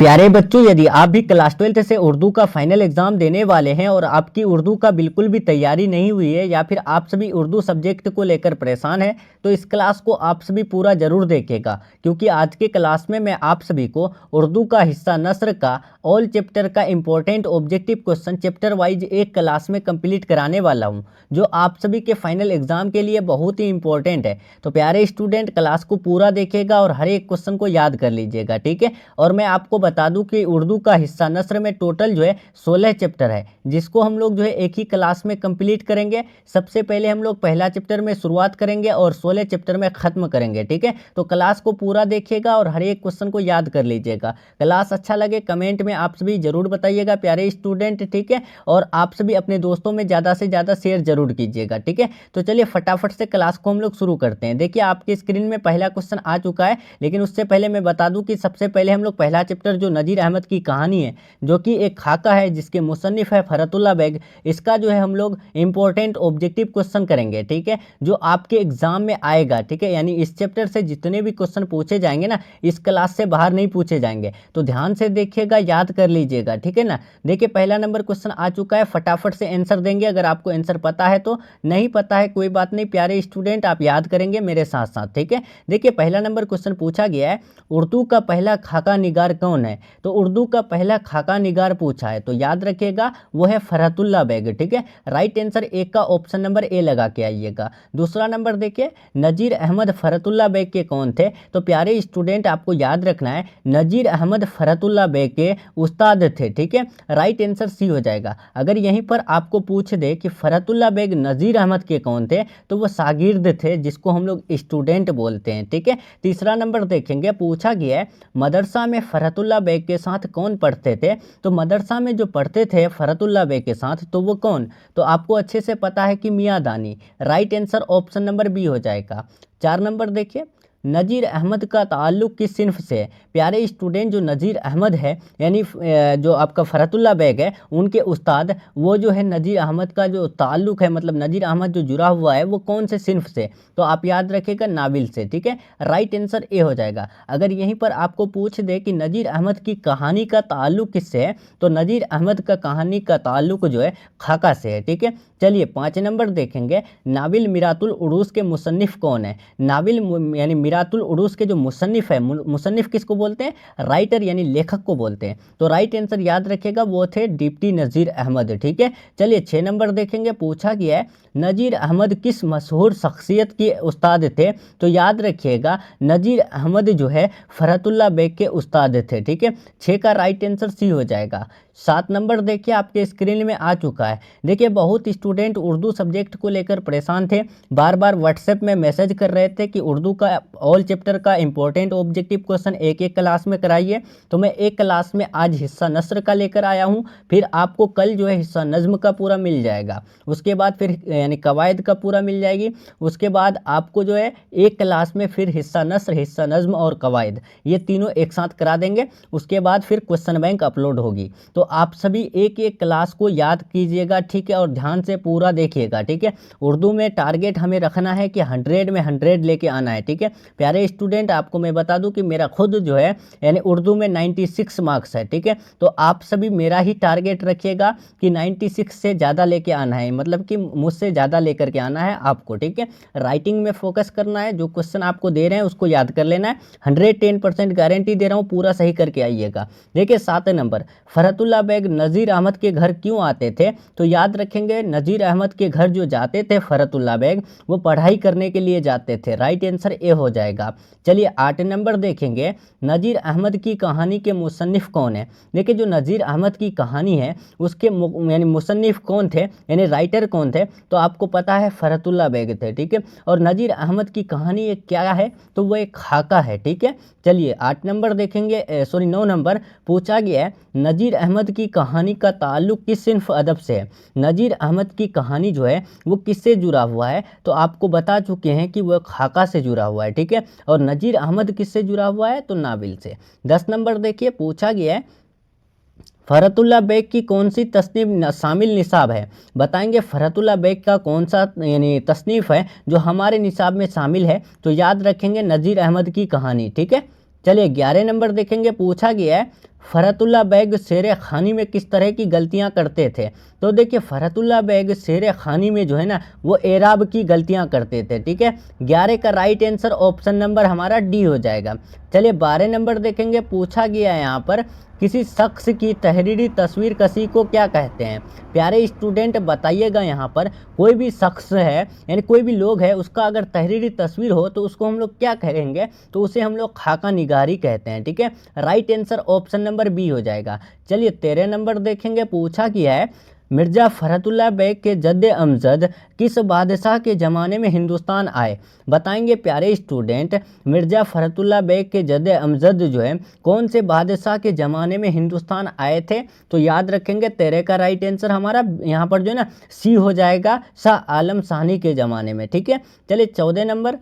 प्यारे बच्चों, यदि आप भी क्लास 12 से उर्दू का फाइनल एग्जाम देने वाले हैं और आपकी उर्दू का बिल्कुल भी तैयारी नहीं हुई है या फिर आप सभी उर्दू सब्जेक्ट को लेकर परेशान हैं, तो इस क्लास को आप सभी पूरा जरूर देखेगा, क्योंकि आज के क्लास में मैं आप सभी को उर्दू का हिस्सा नस्र का ऑल चैप्टर का important objective question chapter wise एक क्लास में कंप्लीट कराने वाला हूं, जो आप सभी के फाइनल एग्जाम के लिए बहुत ही इंपॉर्टेंट है। तो प्यारे स्टूडेंट, क्लास को पूरा देखेगा और हर एक क्वेश्चन को याद कर लीजिएगा, ठीक है। और मैं आपको बता दूं कि उर्दू का हिस्सा नस्र में टोटल जो है 16 चैप्टर है, जिसको हम लोग जो है एक ही क्लास में कंप्लीट करेंगे। सबसे पहले हम लोग पहला चैप्टर में शुरुआत करेंगे और 16 चैप्टर में खत्म करेंगे, ठीक है। तो क्लास को पूरा देखिएगा और हर एक क्वेश्चन को याद कर लीजिएगा। क्लास अच्छा लगे कमेंट में आप सभी जरूर बताइएगा प्यारे स्टूडेंट, ठीक है। और आप सभी अपने दोस्तों में ज़्यादा से ज़्यादा शेयर जरूर कीजिएगा, ठीक है। तो चलिए फटाफट से क्लास को हम लोग शुरू करते हैं। देखिए आपकी स्क्रीन में पहला क्वेश्चन आ चुका है, लेकिन उससे पहले मैं बता दूं कि सबसे पहले हम लोग पहला चैप्टर जो नज़ीर अहमद की कहानी है, जो कि एक खाका है जिसके मुसन्निफ है फरतुल्लाह बेग, इसका जो है हम लोग इंपॉर्टेंट ऑब्जेक्टिव क्वेश्चन करेंगे, ठीक है, जो आपके एग्जाम में आएगा, ठीक है। यानी इस चैप्टर से जितने भी क्वेश्चन पूछे जाएंगे ना, इस क्लास से बाहर नहीं पूछे जाएंगे, तो ध्यान से देखिएगा, याद कर लीजिएगा, ठीक है ना। देखिए पहला नंबर क्वेश्चन आ चुका है, फटाफट से आंसर देंगे। अगर आपको आंसर पता है तो, नहीं पता है कोई बात नहीं प्यारे स्टूडेंट, आप याद करेंगे मेरे साथ साथ, ठीक है। देखिए पहला नंबर क्वेश्चन पूछा गया है, उर्दू का पहला खाका निगार कौन है। तो उर्दू का पहला खाका निगार पूछा है, तो याद रखिएगा वो है फरतुल्लाह बेग, ठीक है। राइट आंसर एक का ऑप्शन नंबर ए लगा के आइएगा। दूसरा नंबर देखिए, नज़ीर अहमद फरतुल्लाह बेग के कौन थे। तो प्यारे स्टूडेंट आपको याद रखना है, नज़ीर अहमद फरतुल्लाह बेग के उस्ताद थे, ठीक है। राइट आंसर सी हो जाएगा। अगर यहीं पर आपको पूछ दे कि फरतुल्लाह बेग नज़ीर अहमद के कौन थे, तो वो शागिर्द थे, जिसको हम लोग स्टूडेंट बोलते हैं, ठीक है। तीसरा नंबर देखेंगे, पूछा गया है मदरसा में फरतुल्लाह बेग के साथ कौन पढ़ते थे। तो मदरसा में जो पढ़ते थे फरतुल्लाह बेग के साथ, तो वो कौन, तो आपको अच्छे से पता है कि मियाँ दानी। Right answer option number B हो जाएगा। 4 नंबर देखिए, नज़ीर अहमद का ताल्लुक़ किस सिन्फ से है। प्यारे स्टूडेंट, जो नज़ीर अहमद है यानी जो आपका फरतुल्लाह बेग है, उनके उस्ताद, वो जो है नज़ीर अहमद का जो ताल्लुक़ है, मतलब नज़ीर अहमद जो जुड़ा हुआ है, वो कौन से सिन्फ से, तो आप याद रखिएगा नाविल से, ठीक है। राइट आंसर ए हो जाएगा। अगर यहीं पर आपको पूछ दे कि नज़ीर अहमद की कहानी का ताल्लुक़ किससे है, तो नज़ीर अहमद का कहानी का ताल्लुक़ जो है खाका से है, ठीक है। चलिए 5 नंबर देखेंगे, नाविल मिरातुल उरूस के मुसन्निफ कौन है। नाविल यानी मिरातुल उरूस के जो मुसन्निफ है, मुसन्निफ किसको बोलते हैं, राइटर यानी लेखक को बोलते हैं। तो राइट आंसर याद रखिएगा वो थे डिप्टी नज़ीर अहमद, ठीक है। चलिए 6 नंबर देखेंगे, पूछा गया है नज़ीर अहमद किस मशहूर शख्सियत के उस्ताद थे। तो याद रखिएगा नज़ीर अहमद जो है फरतुल्लाह बेग के उस्ताद थे, ठीक है। 6 का राइट आंसर सी हो जाएगा। 7 नंबर देखिए आपके स्क्रीन में आ चुका है। देखिए बहुत स्टूडेंट उर्दू सब्जेक्ट को लेकर परेशान थे, बार बार व्हाट्सएप में मैसेज कर रहे थे कि उर्दू का ऑल चैप्टर का इंपॉर्टेंट ऑब्जेक्टिव क्वेश्चन एक एक क्लास में कराइए। तो मैं एक क्लास में आज हिस्सा नस्र का लेकर आया हूँ, फिर आपको कल जो है हिस्सा नज्म का पूरा मिल जाएगा, उसके बाद फिर यानी कवायद का पूरा मिल जाएगी, उसके बाद आपको जो है एक क्लास में फिर हिस्सा नस्र, हिस्सा नज्म और कवायद, ये तीनों एक साथ करा देंगे। उसके बाद फिर क्वेश्चन बैंक अपलोड होगी। तो आप सभी एक एक क्लास को याद कीजिएगा, ठीक है, और ध्यान से पूरा देखिएगा, ठीक है। उर्दू में टारगेट हमें रखना है कि 100 में 100 लेके आना है, ठीक है। प्यारे स्टूडेंट, आपको मैं बता दूं कि मेरा खुद जो है यानी उर्दू में 96 मार्क्स है, ठीक है। तो आप सभी मेरा ही टारगेट रखिएगा कि 96 से ज़्यादा लेके आना है, मतलब कि मुझसे ज़्यादा लेकर के आना है आपको, ठीक है। राइटिंग में फोकस करना है, जो क्वेश्चन आपको दे रहे हैं उसको याद कर लेना है। 110% गारंटी दे रहा हूँ, पूरा सही करके आइएगा। देखिए 7 नंबर, फरतुल्लाह बेग नज़ीर अहमद के घर क्यों आते थे। तो याद रखेंगे नज़ीर अहमद के घर जो जाते थे फरतुल्लाह बेग, वो पढ़ाई करने के लिए जाते थे। राइट आंसर ए हो जाएगा। चलिए 8 नंबर देखेंगे, नज़ीर अहमद की कहानी के मुसन्निफ कौन है। देखिए जो नज़ीर अहमद की कहानी है उसके यानी मुसन्निफ कौन थे, यानी राइटर कौन थे, तो आपको पता है फरतुल्लाह बेग थे, ठीक है। और नज़ीर अहमद की कहानी एक क्या है, तो वो एक खाका है, ठीक है। चलिए 8 नंबर देखेंगे, 9 नंबर पूछा गया है नज़ीर अहमद की कहानी का ताल्लुक़ किस सिन्फ अदब से है। नज़ीर अहमद की कहानी जो है वो किससे जुड़ा हुआ है, तो आपको बता चुके हैं कि वह खाका से जुड़ा हुआ है, ठीक है। और नज़ीर अहमद किससे जुड़ा हुआ है, तो नाविल से। 10 नंबर देखिए, पूछा गया है फरतुल्लाह बेग की कौन सी तस्नीफ शामिल निसाब है। बताएंगे फरतुल्लाह बेग का कौन सा यानी तस्नीफ है जो हमारे निसाब में शामिल है। तो याद रखेंगे नज़ीर अहमद की कहानी, ठीक है। चलिए 11 नंबर देखेंगे, पूछा गया है फ़रहतुल्लाह बेग शेर खानी में किस तरह की गलतियां करते थे। तो देखिए फ़रहतुल्लाह बेग शेर खानी में जो है ना वो एराब की गलतियां करते थे। ठीक है, 11 का राइट आंसर ऑप्शन नंबर हमारा डी हो जाएगा। चलिए 12 नंबर देखेंगे, पूछा गया है यहाँ पर किसी शख्स की तहरीरी तस्वीर कशी को क्या कहते हैं। प्यारे स्टूडेंट बताइएगा, यहाँ पर कोई भी शख्स है यानी कोई भी लोग है उसका अगर तहरीरी तस्वीर हो तो उसको हम लोग क्या कहेंगे, तो उसे हम लोग खाका निगारी कहते हैं। ठीक है, right answer option number B हो जाएगा। चलिए 13 नंबर देखेंगे, पूछा गया है मिर्ज़ा फ़रहतुल्लाह बेग के जद्द अमजद किस बादशाह के ज़माने में हिंदुस्तान आए। बताएंगे प्यारे स्टूडेंट, मिर्ज़ा फ़रहतुल्लाह बेग के जद्द अमजद जो है कौन से बादशाह के ज़माने में हिंदुस्तान आए थे। तो याद रखेंगे 13 का राइट आंसर हमारा यहाँ पर जो है ना सी हो जाएगा, शाह आलम शाही के ज़माने में। ठीक है, चलिए 14 नंबर,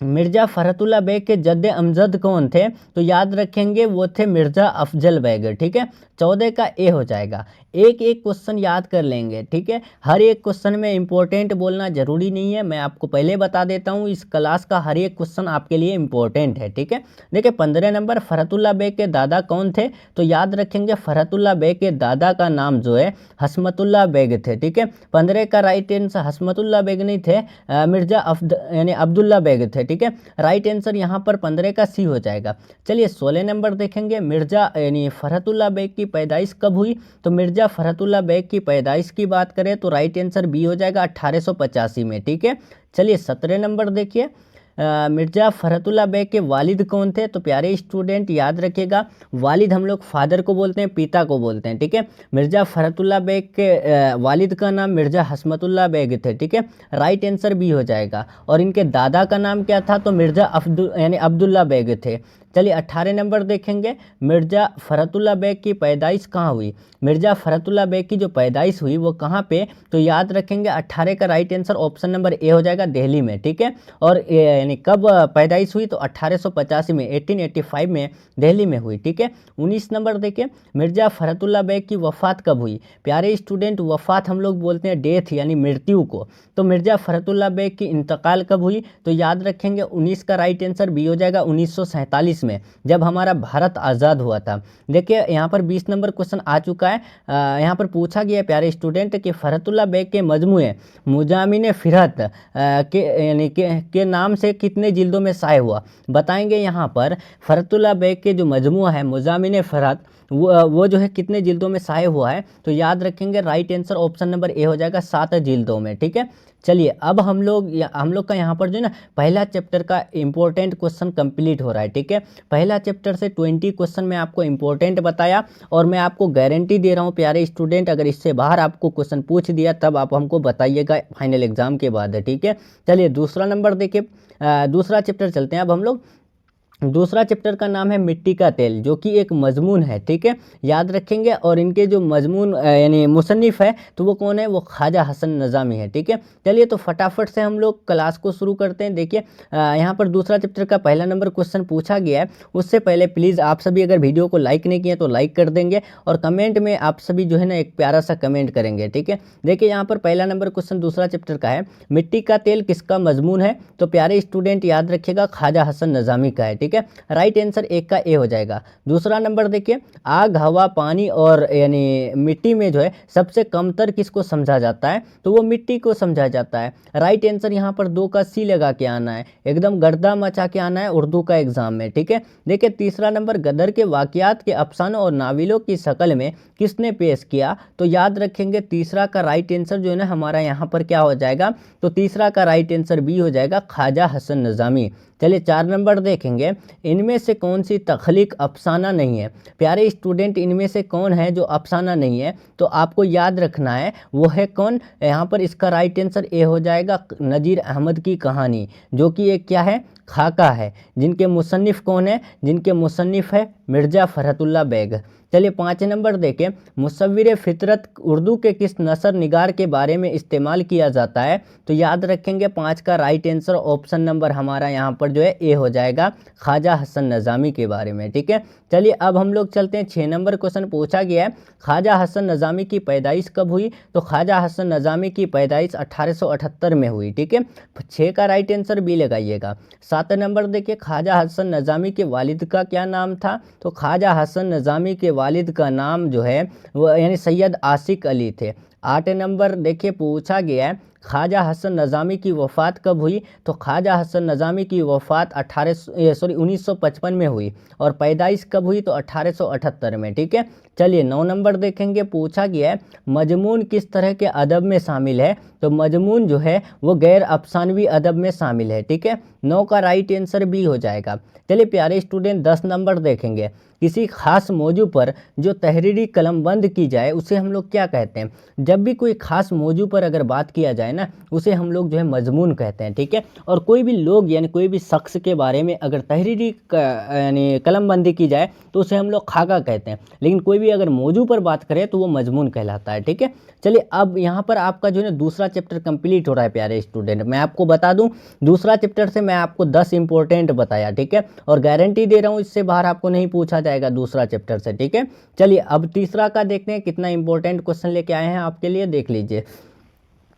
मिर्ज़ा फ़रहतुल्लाह बेग के जद्द अमजद कौन थे। तो याद रखेंगे वो थे मिर्ज़ा अफजल बेग। ठीक है, 14 का ए हो जाएगा। एक एक क्वेश्चन याद कर लेंगे। ठीक है, हर एक क्वेश्चन में इंपॉर्टेंट बोलना ज़रूरी नहीं है, मैं आपको पहले बता देता हूँ, इस क्लास का हर एक क्वेश्चन आपके लिए इंपॉर्टेंट है। ठीक है, देखिए 15 नंबर, फ़रहतुल्लाह बेग के दादा कौन थे। तो याद रखेंगे फ़रहतुल्लाह बेग के दादा का नाम जो है हस्मतुल्लाह बेग थे। ठीक है, 15 का राइट आंसर हस्मतुल्लाह बेग नहीं थे, मिर्ज़ा यानी अब्दुल्ला बेग थे। ठीक है, राइट आंसर यहाँ पर 15 का सी हो जाएगा। चलिए 16 नंबर देखेंगे, मिर्ज़ा यानी फ़रहतुल्लाह बेग की पैदाइश कब हुई। तो मिर्ज़ा फ़रहतुल्लाह बेग की पैदाइश की बात करें तो राइट आंसर बी हो जाएगा 1885 में। ठीक है, चलिए 17 नंबर देखिए, मिर्ज़ा फ़रहतुल्लाह बेग के वालिद कौन थे। तो प्यारे स्टूडेंट याद रखिएगा, वालिद हम लोग फादर को बोलते हैं, पिता को बोलते हैं। ठीक है, मिर्ज़ा फ़रहतुल्लाह बेग के वालिद का नाम मिर्ज़ा हस्मतुल्लाह बेग थे। ठीक है, राइट आंसर बी हो जाएगा। और इनके दादा का नाम क्या था, तो मिर्ज़ा यानी अब्दुल्ला बेग थे। चलिए 18 नंबर देखेंगे, मिर्ज़ा फ़रहतुल्लाह बेग की पैदाइश कहाँ हुई। मिर्ज़ा फ़रहतुल्लाह बेग की जो पैदाइश हुई वो कहाँ पे, तो याद रखेंगे 18 का right answer option number A हो जाएगा, दिल्ली में। ठीक है, और यानी कब पैदाइश हुई, तो 1885 में, 1885 में दिल्ली में हुई। ठीक है, 19 नंबर देखिए, मिर्ज़ा फ़रहतुल्लाह बेग की वफ़ात कब हुई। प्यारे स्टूडेंट, वफ़ात हम लोग बोलते हैं डेथ यानी मृत्यु को, तो मिर्ज़ा फ़रहतुल्लाह बेग की इंतकाल कब हुई। तो याद रखेंगे 19 का राइट आंसर बी हो जाएगा, 1947 में, जब हमारा भारत आज़ाद हुआ था। देखिए यहाँ पर 20 नंबर क्वेश्चन आ चुका है। यहाँ पर पूछा गया प्यारे स्टूडेंट कि फ़रहतुल्लाह बेग के मजमूए मुजामिन फ़िरहत के यानी के नाम से कितने जिल्दों में शाये हुआ। बताएंगे यहाँ पर फ़रहतुल्लाह बेग के जो मजमूआ है मुजामिन फ़िरहत वो जो है कितने जिल्दों में शाये हुआ है। तो याद रखेंगे right answer option number A हो जाएगा, 7 जिल्दों में। ठीक है, चलिए अब हम लोग का यहाँ पर जो है ना पहला चैप्टर का इंपॉर्टेंट क्वेश्चन कंप्लीट हो रहा है। ठीक है, पहला चैप्टर से 20 क्वेश्चन मैं आपको इंपॉर्टेंट बताया, और मैं आपको गारंटी दे रहा हूँ प्यारे स्टूडेंट, अगर इससे बाहर आपको क्वेश्चन पूछ दिया तब आप हमको बताइएगा फाइनल एग्जाम के बाद। ठीक है, चलिए दूसरा नंबर देखिए, दूसरा चैप्टर चलते हैं अब हम लोग। दूसरा चैप्टर का नाम है मिट्टी का तेल, जो कि एक मजमून है। ठीक है, याद रखेंगे, और इनके जो मजमून यानी मुसन्निफ़ है तो वो कौन है, वो ख्वाजा हसन नज़ामी है। ठीक है, चलिए तो फटाफट से हम लोग क्लास को शुरू करते हैं। देखिए यहाँ पर दूसरा चैप्टर का पहला नंबर क्वेश्चन पूछा गया है, उससे पहले प्लीज़ आप सभी अगर वीडियो को लाइक नहीं किए तो लाइक कर देंगे, और कमेंट में आप सभी जो है ना एक प्यारा सा कमेंट करेंगे। ठीक है, देखिए यहाँ पर पहला नंबर क्वेश्चन दूसरा चैप्टर का है, मिट्टी का तेल किसका मजमून है। तो प्यारे स्टूडेंट याद रखिएगा, ख्वाजा हसन नज़ामी का है। ठीक है, राइट आंसर एक का ए हो जाएगा। दूसरा नंबर देखिए, आग हवा पानी और यानी मिट्टी में जो है सबसे कमतर किसको समझा जाता है। तो वो मिट्टी को समझा जाता है। राइट आंसर यहाँ पर 2 का सी लगा के आना है, एकदम गर्दा मचा के आना है उर्दू का एग्जाम में। ठीक है, देखिए तीसरा नंबर, गदर के वाकयात के अफसानों और नाविलों की शक्ल में किसने पेश किया। तो याद रखेंगे तीसरा का राइट आंसर जो है ना हमारा यहाँ पर क्या हो जाएगा, तो तीसरा का राइट आंसर बी हो जाएगा, ख्वाजा हसन नज़ामी। चलिए 4 नंबर देखेंगे, इनमें से कौन सी तख्लीक अफसाना नहीं है। प्यारे स्टूडेंट, इनमें से कौन है जो अफसाना नहीं है, तो आपको याद रखना है वो है कौन। यहाँ पर इसका राइट आंसर ए हो जाएगा, नज़ीर अहमद की कहानी, जो कि एक क्या है, खाका है। जिनके मुसन्निफ़ कौन है, जिनके मुसन्निफ़ है मिर्ज़ा फ़रहतुल्लाह बेग। चलिए 5 नंबर देखें, मुसव्विर फ़ितरत उर्दू के किस नसर निगार के बारे में इस्तेमाल किया जाता है। तो याद रखेंगे 5 का राइट आंसर ऑप्शन नंबर हमारा यहाँ पर जो है ए हो जाएगा, ख्वाजा हसन नज़ामी के बारे में। ठीक है, चलिए अब हम लोग चलते हैं 6 नंबर क्वेश्चन पूछा गया है, ख्वाजा हसन नज़ामी की पैदाइश कब हुई। तो ख्वाजा हसन नज़ामी की पैदाइश 1878 में हुई। ठीक है, 6 का राइट आंसर बी लगाइएगा। 7 नंबर देखिए ख्वाजा हसन नज़ामी के वालिद का क्या नाम था, तो ख्वाजा हसन नज़ामी के वालिद का नाम जो है वो यानी सैयद आशिक अली थे। 8 नंबर देखिए पूछा गया है ख्वाजा हसन नज़ामी की वफ़ात कब हुई, तो ख्वाजा हसन नज़ामी की वफ़ात 1955 में हुई और पैदाइश कब हुई, तो 1878 में। ठीक है, चलिए 9 नंबर देखेंगे पूछा गया है मजमून किस तरह के अदब में शामिल है, तो मजमून जो है वो गैर अफसानवी अदब में शामिल है। ठीक है, 9 का राइट आंसर बी हो जाएगा। चलिए प्यारे स्टूडेंट 10 नंबर देखेंगे किसी खास मौजू पर जो तहरीरी कलमबंद की जाए उसे हम लोग क्या कहते हैं। जब भी कोई खास मौजू पर अगर बात किया जाए ना उसे हम लोग जो है मजमून कहते हैं। ठीक है, और कोई भी लोग यानी कोई भी शख्स के बारे में अगर तहरीरी यानी कलमबंदी की जाए तो उसे हम लोग खाका कहते हैं, लेकिन कोई भी अगर मौजू पर बात करें तो वो मजमून कहलाता है। ठीक है, चलिए अब यहाँ पर आपका जो है दूसरा चैप्टर कंप्लीट हो रहा है प्यारे स्टूडेंट। मैं आपको बता दूं दूसरा चैप्टर से मैं आपको 10 इंपॉर्टेंट बताया। ठीक है, और गारंटी दे रहा हूँ इससे बाहर आपको नहीं पूछा जाएगा दूसरा चैप्टर से। ठीक है, चलिए अब तीसरा का देखते हैं कितना इंपॉर्टेंट क्वेश्चन लेके आए हैं आपके लिए, देख लीजिए।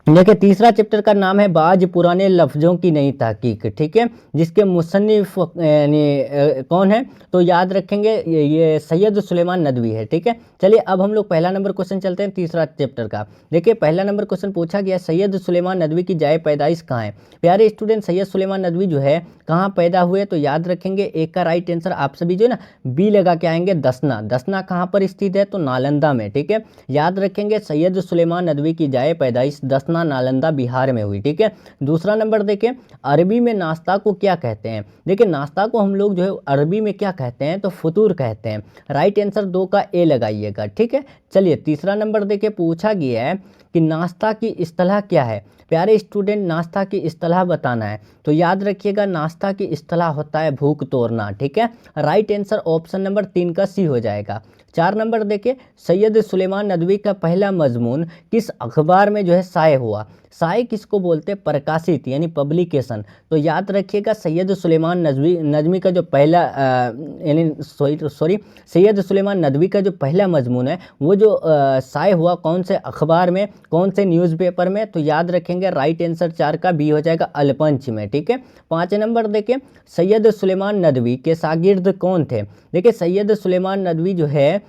देखिए तीसरा चैप्टर का नाम है बाज पुराने लफ्ज़ों की नई तहकीक। ठीक है, जिसके मुसन्निफ यानी कौन है, तो याद रखेंगे ये सैयद सुलेमान नदवी है। ठीक है, चलिए अब हम लोग पहला नंबर क्वेश्चन चलते हैं तीसरा चैप्टर का। देखिए पहला नंबर क्वेश्चन पूछा गया सैयद सुलेमान नदवी की जाए पैदाइश कहाँ है। प्यारे स्टूडेंट सैयद सुलेमान नदवी जो है कहाँ पैदा हुए, तो याद रखेंगे एक का राइट आंसर आप सभी जो है ना बी लगा के आएंगे, दसना। दसना कहाँ पर स्थित है, तो नालंदा में। ठीक है, याद रखेंगे सैयद सुलेमान नदवी की जाए पैदाइश दसना नालंदा बिहार में हुई। ठीक है, दूसरा नंबर देखें अरबी में नाश्ता को क्या कहते हैं। देखिए नाश्ता को हम लोग जो है अरबी में क्या कहते हैं, तो फतूर कहते हैं। राइट आंसर 2 का ए लगाइएगा। ठीक है, चलिए तीसरा नंबर देखिए पूछा गया है कि नाश्ता की इस्तिलाह क्या है। प्यारे स्टूडेंट नाश्ता की इस्तिलाह बताना है, तो याद रखिएगा नाश्ता की इस्तिलाह होता है भूख तोड़ना। ठीक है, राइट आंसर ऑप्शन नंबर 3 का सी हो जाएगा। 4 नंबर देखिए सैयद सुलेमान नदवी का पहला मजमून किस अखबार में जो है शाये हुआ। शाये किसको बोलते हैं, प्रकाशित यानी पब्लिकेशन। तो याद रखिएगा सैयद सुलेमान नदवी का जो पहला यानी सैयद सुलेमान नदवी का जो पहला मजमून है वो जो शाये हुआ कौन से अखबार में, कौन से न्यूज़पेपर में, तो याद रखेंगे राइट आंसर 4 का बी हो जाएगा अलपंच में। ठीक है, 5 नंबर देखिए सैयद सुलेमान नदवी के शागिर्द कौन थे। देखिए सैयद सुलेमान नदवी जो है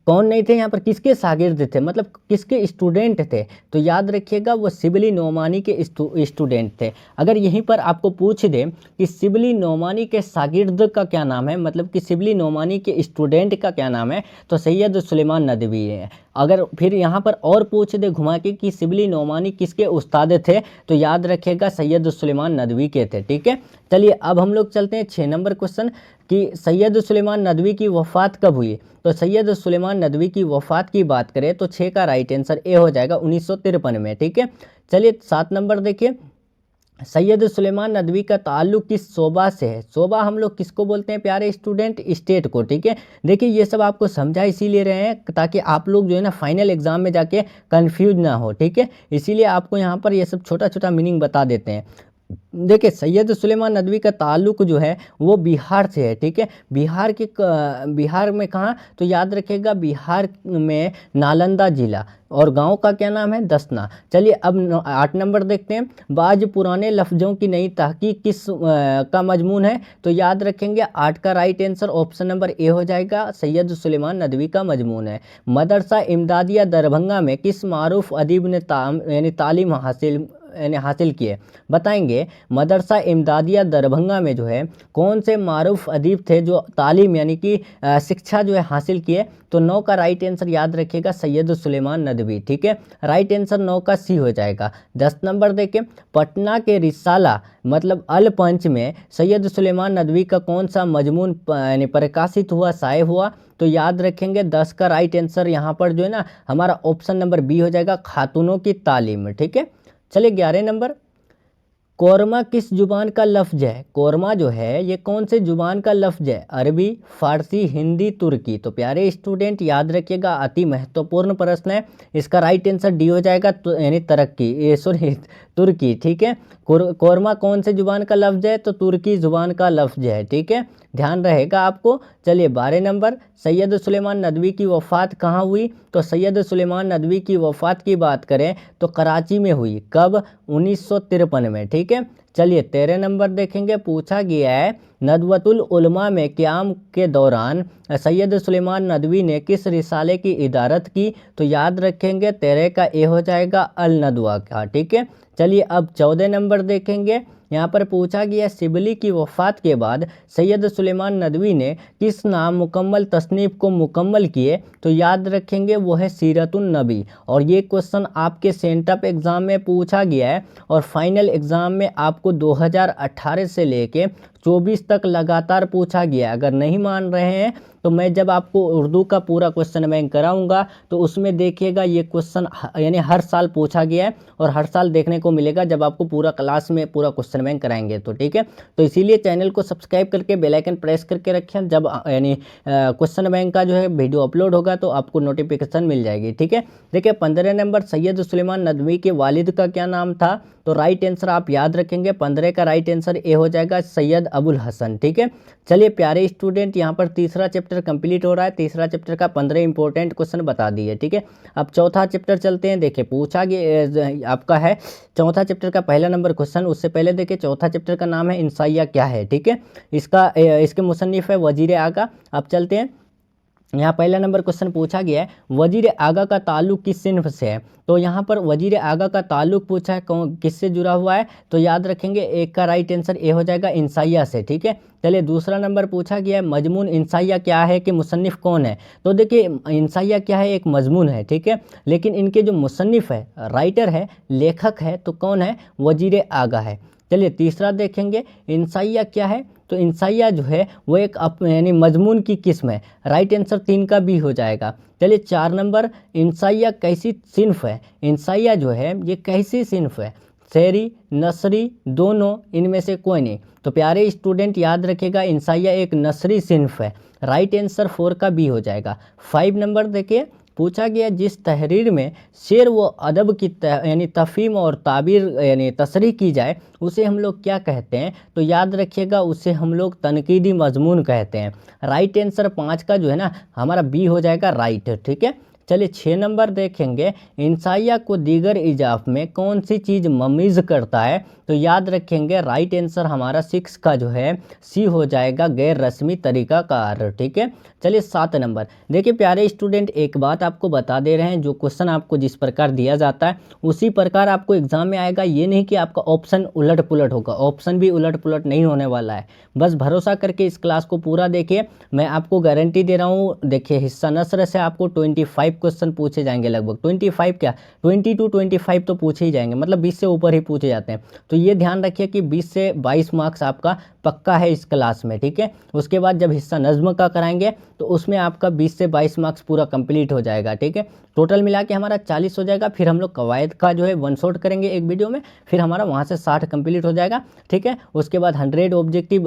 कौन नहीं थे, यहाँ पर किसके शागिर्द थे, मतलब किसके स्टूडेंट थे, तो याद रखिएगा वो शिबली नोमानी के स्टूडेंट थे। अगर यहीं पर आपको पूछ दे कि शिबली नोमानी के शागिर्द का क्या नाम है, मतलब कि शिबली नोमानी के स्टूडेंट का क्या नाम है, तो सैयद सुलेमान नदवी है। अगर फिर यहाँ पर और पूछ दे घुमा के कि शिबली नोमानी किसके उस्ताद थे, तो याद रखिएगा सैयद सुलेमान नदवी के थे। ठीक है, चलिए अब हम लोग चलते हैं 6 नंबर क्वेश्चन कि सैयद सुलेमान नदवी की वफ़ात कब हुई। तो सैयद सुलेमान नदवी की वफ़ात की बात करें तो 6 का राइट आंसर ए हो जाएगा 1953 में। ठीक है, चलिए 7 नंबर देखिए सैयद सुलेमान नदवी का ताल्लुक़ किस शोबा से है। शोबा हम लोग किसको बोलते हैं प्यारे स्टूडेंट, स्टेट को। ठीक है, देखिए ये सब आपको समझा इसीलिए रहे हैं ताकि आप लोग जो है ना फाइनल एग्जाम में जाके कंफ्यूज ना हो। ठीक है, इसीलिए आपको यहाँ पर ये सब छोटा छोटा मीनिंग बता देते हैं। देखिए सैयद सुलेमान नदवी का ताल्लुक़ जो है वो बिहार से है। ठीक है, बिहार में कहाँ, तो याद रखिएगा बिहार में नालंदा जिला, और गांव का क्या नाम है, दसना। चलिए अब 8 नंबर देखते हैं बाज पुराने लफ्ज़ों की नई तहकीक किस का मजमून है, तो याद रखेंगे 8 का right answer option number A हो जाएगा सैयद सुलेमान नदवी का मजमून है। मदरसा इमदादिया दरभंगा में किस मारूफ अदीब ने यानी तालीम हासिल किए, बताएंगे। मदरसा इमदादिया दरभंगा में जो है कौन से मारूफ अदीब थे जो तालीम यानी कि शिक्षा जो है हासिल किए, तो 9 का राइट आंसर याद रखिएगा सैयद सुलेमान नदवी। ठीक है, राइट आंसर 9 का सी हो जाएगा। 10 नंबर देखें पटना के रिसाला मतलब अल पंच में सैयद सुलेमान नदवी का कौन सा मजमून यानी प्रकाशित हुआ, शाये हुआ, तो याद रखेंगे 10 का राइट आंसर यहाँ पर जो है ना हमारा ऑप्शन नंबर बी हो जाएगा खातूनों की तालीम। ठीक है, चलिए 11 नंबर कोरमा किस जुबान का लफ्ज़ है। कोरमा जो है ये कौन से जुबान का लफ्ज़ है, अरबी, फारसी, हिंदी, तुर्की। तो प्यारे स्टूडेंट याद रखिएगा अति महत्वपूर्ण प्रश्न है, इसका राइट आंसर डी हो जाएगा यानी तुर्की। ठीक है, कोरमा कौन से जुबान का लफ्ज़ है, तो तुर्की जुबान का लफ्ज़ है। ठीक है, ध्यान रहेगा आपको। चलिए 12 नंबर सैयद सुलेमान नदवी की वफ़ात कहाँ हुई, तो सैयद सुलेमान नदवी की वफ़ात की बात करें तो कराची में हुई, कब, 1953 में। ठीक है, चलिए 13 नंबर देखेंगे, पूछा गया है नदवतुल उलमा में क़याम के दौरान सैयद सुलेमान नदवी ने किस रिसाले की इदारत की? तो याद रखेंगे 13 का ए हो जाएगा अल नदवा का, ठीक है। चलिए अब 14 नंबर देखेंगे, यहाँ पर पूछा गया शिबली की वफ़ात के बाद सैयद सुलेमान नदवी ने किस नाम मुकम्मल तसनीफ़ को मुकम्मल किए? तो याद रखेंगे वो है सीरतुन नबी। और ये क्वेश्चन आपके सेंटअप एग्ज़ाम में पूछा गया है और फाइनल एग्ज़ाम में आपको 2018 से लेके 24 तक लगातार पूछा गया। अगर नहीं मान रहे हैं तो मैं जब आपको उर्दू का पूरा क्वेश्चन बैंक कराऊंगा तो उसमें देखिएगा ये क्वेश्चन यानी हर साल पूछा गया है और हर साल देखने को मिलेगा जब आपको पूरा क्लास में पूरा क्वेश्चन बैंक कराएंगे तो, ठीक है। तो इसीलिए चैनल को सब्सक्राइब करके बेल आइकन प्रेस करके रखें, जब यानी क्वेश्चन बैंक का जो है वीडियो अपलोड होगा तो आपको नोटिफिकेशन मिल जाएगी, ठीक है। देखिए 15 नंबर सैयद सुलेमान नदवी के वालिद का क्या नाम था? तो राइट आंसर आप याद रखेंगे 15 का राइट आंसर ए हो जाएगा सैयद अबुल हसन, ठीक है। चलिए प्यारे स्टूडेंट, यहाँ पर तीसरा चैप्टर कंप्लीट हो रहा है। तीसरा चैप्टर का 15 इंपॉर्टेंट क्वेश्चन बता दिए, ठीक है। अब चौथा चैप्टर चलते हैं। देखिए पूछा गया आपका है चौथा चैप्टर का पहला नंबर क्वेश्चन। उससे पहले देखिए चौथा चैप्टर का नाम है इंसाइया क्या है, ठीक है। इसके मुसन्निफ है वजीर आगा। अब चलते हैं, यहाँ पहला नंबर क्वेश्चन पूछा गया है वजीर आगा का ताल्लुक किस सिन्फ से है? तो यहाँ पर वजीर आगा का ताल्लुक पूछा है कौन किससे जुड़ा हुआ है? तो याद रखेंगे एक का राइट आंसर ए हो जाएगा इंसाइया से, ठीक है। चलिए दूसरा नंबर पूछा गया है मजमून इंसाइया क्या है कि मुसन्निफ कौन है? तो देखिए इंसाइया क्या है, एक मजमून है, ठीक है। लेकिन इनके जो मुसन्निफ है, राइटर है, लेखक है, तो कौन है? वजीर आगा है। चलिए तीसरा देखेंगे इंसाइया क्या है? तो इंसाइया जो है वो एक यानी मजमून की किस्म है। राइट आंसर 3 का बी हो जाएगा। चलिए 4 नंबर इंसाइया कैसी सिन्फ है? इंसाइया जो है ये कैसी सिन्फ है? शेरी, नसरी, दोनों, इनमें से कोई नहीं। तो प्यारे स्टूडेंट याद रखिएगा इंसाइया एक नसरी सिन्फ है। राइट आंसर 4 का बी हो जाएगा। 5 नंबर देखिए पूछा गया जिस तहरीर में शेर व अदब की यानी तफ़हीम और ताबीर यानी तशरीह की जाए उसे हम लोग क्या कहते हैं? तो याद रखिएगा उसे हम लोग तनकीदी मजमून कहते हैं। राइट आंसर 5 का जो है ना हमारा बी हो जाएगा राइट, ठीक है। चलिए 6 नंबर देखेंगे इंसाइया को दीगर इजाफ में कौन सी चीज़ ममीज़ करता है? तो याद रखेंगे राइट आंसर हमारा 6 का जो है सी हो जाएगा गैर रस्मी तरीक़ाकार, ठीक है। चलिए 7 नंबर देखिए प्यारे स्टूडेंट, एक बात आपको बता दे रहे हैं, जो क्वेश्चन आपको जिस प्रकार दिया जाता है उसी प्रकार आपको एग्जाम में आएगा। ये नहीं कि आपका ऑप्शन उलट पुलट होगा, ऑप्शन भी उलट पुलट नहीं होने वाला है। बस भरोसा करके इस क्लास को पूरा देखिए, मैं आपको गारंटी दे रहा हूँ। देखिए हिस्सा नस्र से आपको 25 क्वेश्चन पूछे जाएंगे, लगभग 25 क्या 22 25 तो पूछे ही जाएंगे, मतलब 20 से ऊपर ही पूछे जाते हैं। तो ये ध्यान रखिए कि 20 से 22 मार्क्स आपका पक्का है इस क्लास में, ठीक है। उसके बाद जब हिस्सा नज़्म का कराएंगे तो उसमें आपका 20 से 22 मार्क्स पूरा कंप्लीट हो जाएगा, ठीक है। टोटल मिला के हमारा 40 हो जाएगा। फिर हम लोग कवायद का जो है 1 शॉट करेंगे एक वीडियो में, फिर हमारा वहाँ से 60 कंप्लीट हो जाएगा, ठीक है। उसके बाद 100 ऑब्जेक्टिव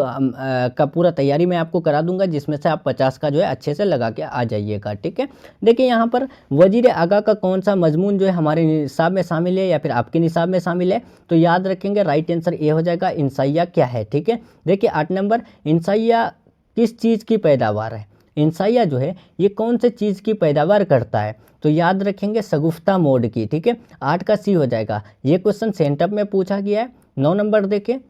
का पूरा तैयारी मैं आपको करा दूंगा, जिसमें से आप 50 का जो है अच्छे से लगा के आ जाइएगा, ठीक है। देखिए यहाँ पर वजीर आगा का कौन सा मजमून जो है हमारे निसाब में शामिल है या फिर आपके निसाब में शामिल है? तो याद रखेंगे राइट आंसर ये हो जाएगा इंसाइया क्या है, ठीक है। देखिए 8 नंबर इंसाइया किस चीज़ की पैदावार है? इंसाइया जो है ये कौन से चीज़ की पैदावार करता है? तो याद रखेंगे सगुफ्ता मोड की, ठीक है। 8 का सी हो जाएगा। ये क्वेश्चन सेंटअप में पूछा गया है। 9 नंबर देखिए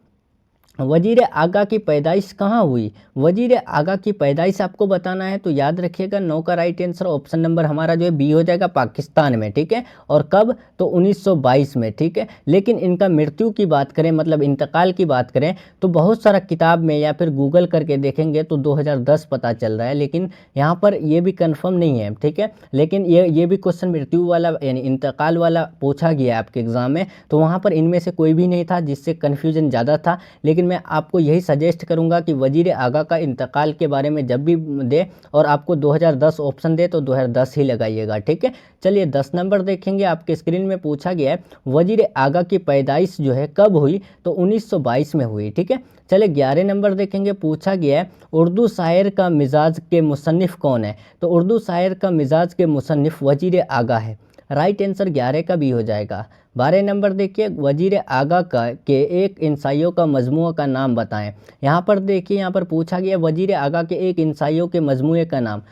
वजीर आगा की पैदाइश कहाँ हुई? वजीर आगा की पैदाइश आपको बताना है, तो याद रखिएगा 9 का राइट आंसर ऑप्शन नंबर हमारा जो है बी हो जाएगा पाकिस्तान में, ठीक है। और कब? तो 1922 में, ठीक है। लेकिन इनका मृत्यु की बात करें, मतलब इंतकाल की बात करें, तो बहुत सारा किताब में या फिर गूगल करके देखेंगे तो 2010 पता चल रहा है, लेकिन यहाँ पर ये भी कन्फर्म नहीं है, ठीक है। लेकिन ये भी क्वेश्चन मृत्यु वाला यानी इंतकाल वाला पूछा गया है आपके एग्जाम में, तो वहाँ पर इनमें से कोई भी नहीं था, जिससे कन्फ्यूजन ज़्यादा था। लेकिन मैं आपको यही सजेस्ट करूंगा कि वजीर आगा का इंतकाल के बारे में जब भी दे और आपको 2010 ऑप्शन दे तो 2010 ही लगाइएगा, ठीक है। चलिए 10 नंबर देखेंगे, आपके स्क्रीन में पूछा गया है वजीर आगा की पैदाइश जो है कब हुई? तो 1922 में हुई, ठीक है। चलिए 11 नंबर देखेंगे, पूछा गया है उर्दू शायर का मिजाज के मुसन्निफ कौन है? तो उर्दू शायर का मिजाज के मुसन्निफ वजीर आगा है। राइट आंसर 11 का भी हो जाएगा। 12 नंबर देखिए वजीर आगा के एक इंसाइयों का मजमूआ का नाम बताएं। यहाँ पर देखिए, यहाँ पर पूछा गया वजीर आगा के एक इंसाइयों के मजमूए का नाम,